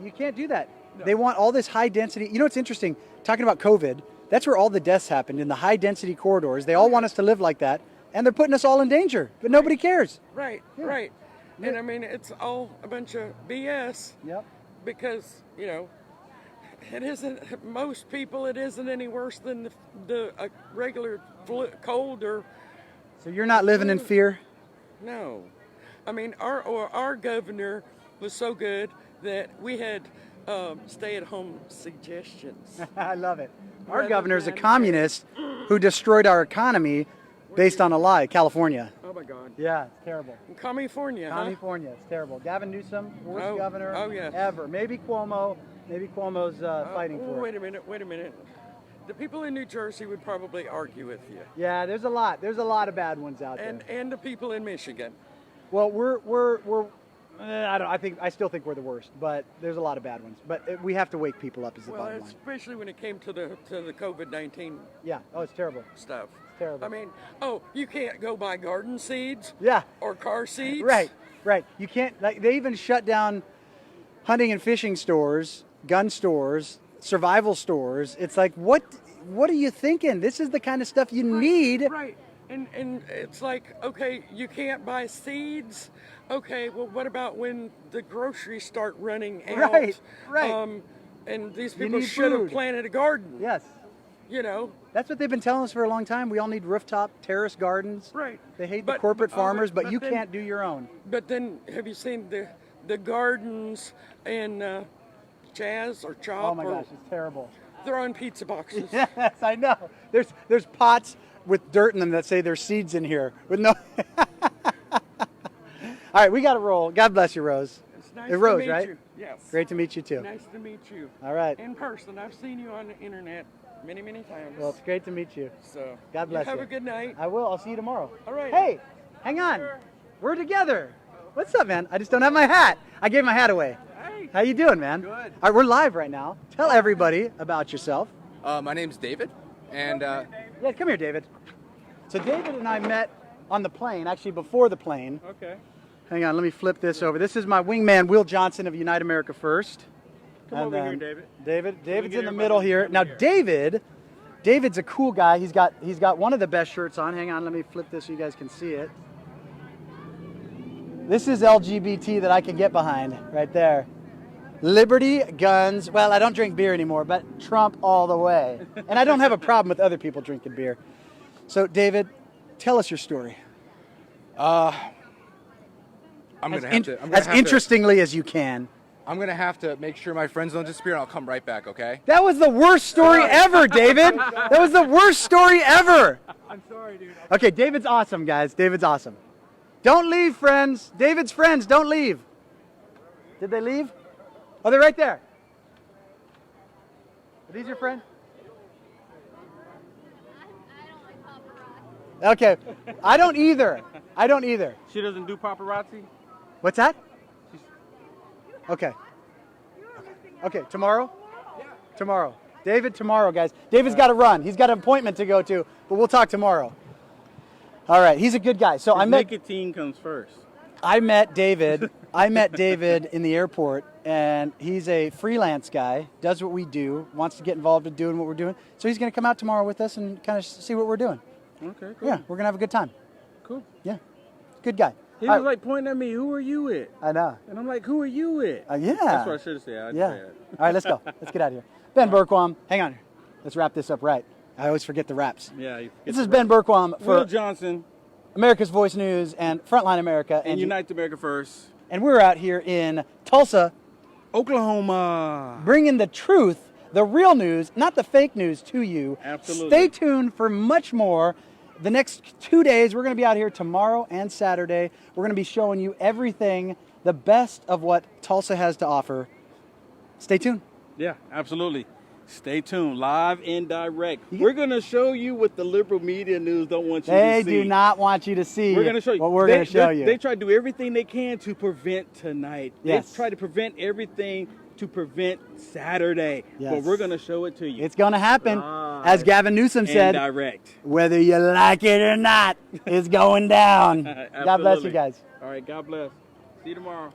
[SPEAKER 1] You can't do that. No. They want all this high density. You know what's interesting? Talking about COVID, that's where all the deaths happened, in the high density corridors. They all want us to live like that, and they're putting us all in danger, but nobody cares.
[SPEAKER 6] Right, right. And I mean, it's all a bunch of BS.
[SPEAKER 1] Yep.
[SPEAKER 6] Because, you know, it isn't, most people, it isn't any worse than the regular cold or...
[SPEAKER 1] So you're not living in fear?
[SPEAKER 6] No. I mean, our governor was so good that we had stay-at-home suggestions.
[SPEAKER 1] I love it. Our governor is a communist who destroyed our economy based on a lie. California.
[SPEAKER 6] Oh my God.
[SPEAKER 1] Yeah, it's terrible.
[SPEAKER 6] California, huh?
[SPEAKER 1] California, it's terrible. Gavin Newsom, worst
[SPEAKER 6] Oh,
[SPEAKER 1] governor
[SPEAKER 6] oh, yes.
[SPEAKER 1] ever. Maybe Cuomo, Maybe Cuomo's fighting for it.
[SPEAKER 6] Wait a minute. The people in New Jersey would probably argue with you.
[SPEAKER 1] Yeah, there's a lot of bad ones out there.
[SPEAKER 6] And the people in Michigan.
[SPEAKER 1] Well, I still think we're the worst, but there's a lot of bad ones. But we have to wake people up. Is the bottom line.
[SPEAKER 6] Especially when it came to the COVID-19.
[SPEAKER 1] Yeah. Oh, it's terrible.
[SPEAKER 6] Stuff.
[SPEAKER 1] It's terrible.
[SPEAKER 6] I mean, you can't go buy garden seeds.
[SPEAKER 1] Yeah.
[SPEAKER 6] Or car seeds.
[SPEAKER 1] Right. You can't. Like, they even shut down hunting and fishing stores, gun stores, survival stores. It's like, what are you thinking? This is the kind of stuff you need.
[SPEAKER 6] Right. And it's like, okay, you can't buy seeds. Okay, well, what about when the groceries start running out?
[SPEAKER 1] Right.
[SPEAKER 6] And these people should have planted a garden.
[SPEAKER 1] Yes.
[SPEAKER 6] You know.
[SPEAKER 1] That's what they've been telling us for a long time. We all need rooftop terrace gardens.
[SPEAKER 6] Right.
[SPEAKER 1] They hate the corporate farmers, but you can't do your own.
[SPEAKER 6] But then, have you seen the gardens in Jazz or Chop?
[SPEAKER 1] Oh my gosh, it's terrible.
[SPEAKER 6] They're on pizza boxes.
[SPEAKER 1] Yes, I know. There's pots with dirt in them that say there's seeds in here with no. All right, we got to roll. God bless you, Rose.
[SPEAKER 6] It's nice
[SPEAKER 1] Rose,
[SPEAKER 6] to meet
[SPEAKER 1] right?
[SPEAKER 6] you. Yes.
[SPEAKER 1] Great to meet you too.
[SPEAKER 6] Nice to meet you.
[SPEAKER 1] All right.
[SPEAKER 6] In person. I've seen you on the internet many times.
[SPEAKER 1] Well, it's great to meet you.
[SPEAKER 6] So
[SPEAKER 1] God bless you.
[SPEAKER 6] Have a good night.
[SPEAKER 1] I will. I'll see you tomorrow.
[SPEAKER 6] All right.
[SPEAKER 1] Hey, hang on. We're together. What's up, man? I just don't have my hat. I gave my hat away.
[SPEAKER 6] Hey.
[SPEAKER 1] How you doing, man?
[SPEAKER 7] Good.
[SPEAKER 1] All right, we're live right now. Tell everybody about yourself.
[SPEAKER 7] My name's David, and
[SPEAKER 1] Yeah, come here, David. So David and I met on the plane, actually before the plane.
[SPEAKER 2] Okay.
[SPEAKER 1] Hang on, let me flip this over. This is my wingman, Will Johnson of Unite America First.
[SPEAKER 2] Come over here, David.
[SPEAKER 1] David's in the middle here. Now, David's a cool guy. He's got one of the best shirts on. Hang on, let me flip this so you guys can see it. This is LGBT that I can get behind right there. Liberty, guns. Well, I don't drink beer anymore, but Trump all the way. And I don't have a problem with other people drinking beer. So, David, tell us your story. As interestingly as you can.
[SPEAKER 7] I'm gonna have to make sure my friends don't disappear, and I'll come right back. Okay?
[SPEAKER 1] That was the worst story ever, David. That was the worst story ever.
[SPEAKER 7] I'm sorry, dude.
[SPEAKER 1] Okay, David's awesome, guys. David's awesome. Don't leave, friends. David's friends, don't leave. Did they leave? Oh, they're right there. Are these your friends? Okay, I don't either.
[SPEAKER 2] She doesn't do paparazzi?
[SPEAKER 1] What's that? Okay. Okay, tomorrow? Tomorrow. David, tomorrow, guys. David's got to run. He's got an appointment to go to, but we'll talk tomorrow. All right, he's a good guy. So
[SPEAKER 2] nicotine comes first.
[SPEAKER 1] I met David in the airport, and he's a freelance guy, does what we do, wants to get involved in doing what we're doing. So he's going to come out tomorrow with us and kind of see what we're doing.
[SPEAKER 2] Okay, cool.
[SPEAKER 1] Yeah, we're going to have a good time.
[SPEAKER 2] Cool.
[SPEAKER 1] Yeah. Good guy.
[SPEAKER 2] He was like pointing at me, who are you with?
[SPEAKER 1] I know.
[SPEAKER 2] And I'm like, who are you with?
[SPEAKER 1] Yeah.
[SPEAKER 2] That's what I should have said.
[SPEAKER 1] Yeah. All right, let's go. Let's get out of here. Ben Bergquam, hang on. Let's wrap this up right. I always forget the wraps.
[SPEAKER 2] Yeah.
[SPEAKER 1] This is Ben Bergquam for
[SPEAKER 2] Will Johnson,
[SPEAKER 1] America's Voice News and Frontline America.
[SPEAKER 2] and Unite America First.
[SPEAKER 1] And we're out here in Tulsa,
[SPEAKER 2] Oklahoma.
[SPEAKER 1] Bringing the truth, the real news, not the fake news to you.
[SPEAKER 2] Absolutely.
[SPEAKER 1] Stay tuned for much more. The next 2 days, we're going to be out here tomorrow and Saturday. We're going to be showing you everything, the best of what Tulsa has to offer. Stay tuned.
[SPEAKER 2] Yeah, absolutely. Stay tuned, live and direct. We're going to show you what the liberal media news don't want you to see.
[SPEAKER 1] They do not want you to see
[SPEAKER 2] We're going to show you.
[SPEAKER 1] what we're going to show you.
[SPEAKER 2] They try to do everything they can to prevent tonight.
[SPEAKER 1] Yes.
[SPEAKER 2] They try to prevent everything to prevent Saturday.
[SPEAKER 1] Yes.
[SPEAKER 2] But we're going to show it to you.
[SPEAKER 1] It's going to happen. As Gavin Newsom said,
[SPEAKER 2] and direct.
[SPEAKER 1] Whether you like it or not, it's going down. God bless you guys.
[SPEAKER 2] All right, God bless. See you tomorrow.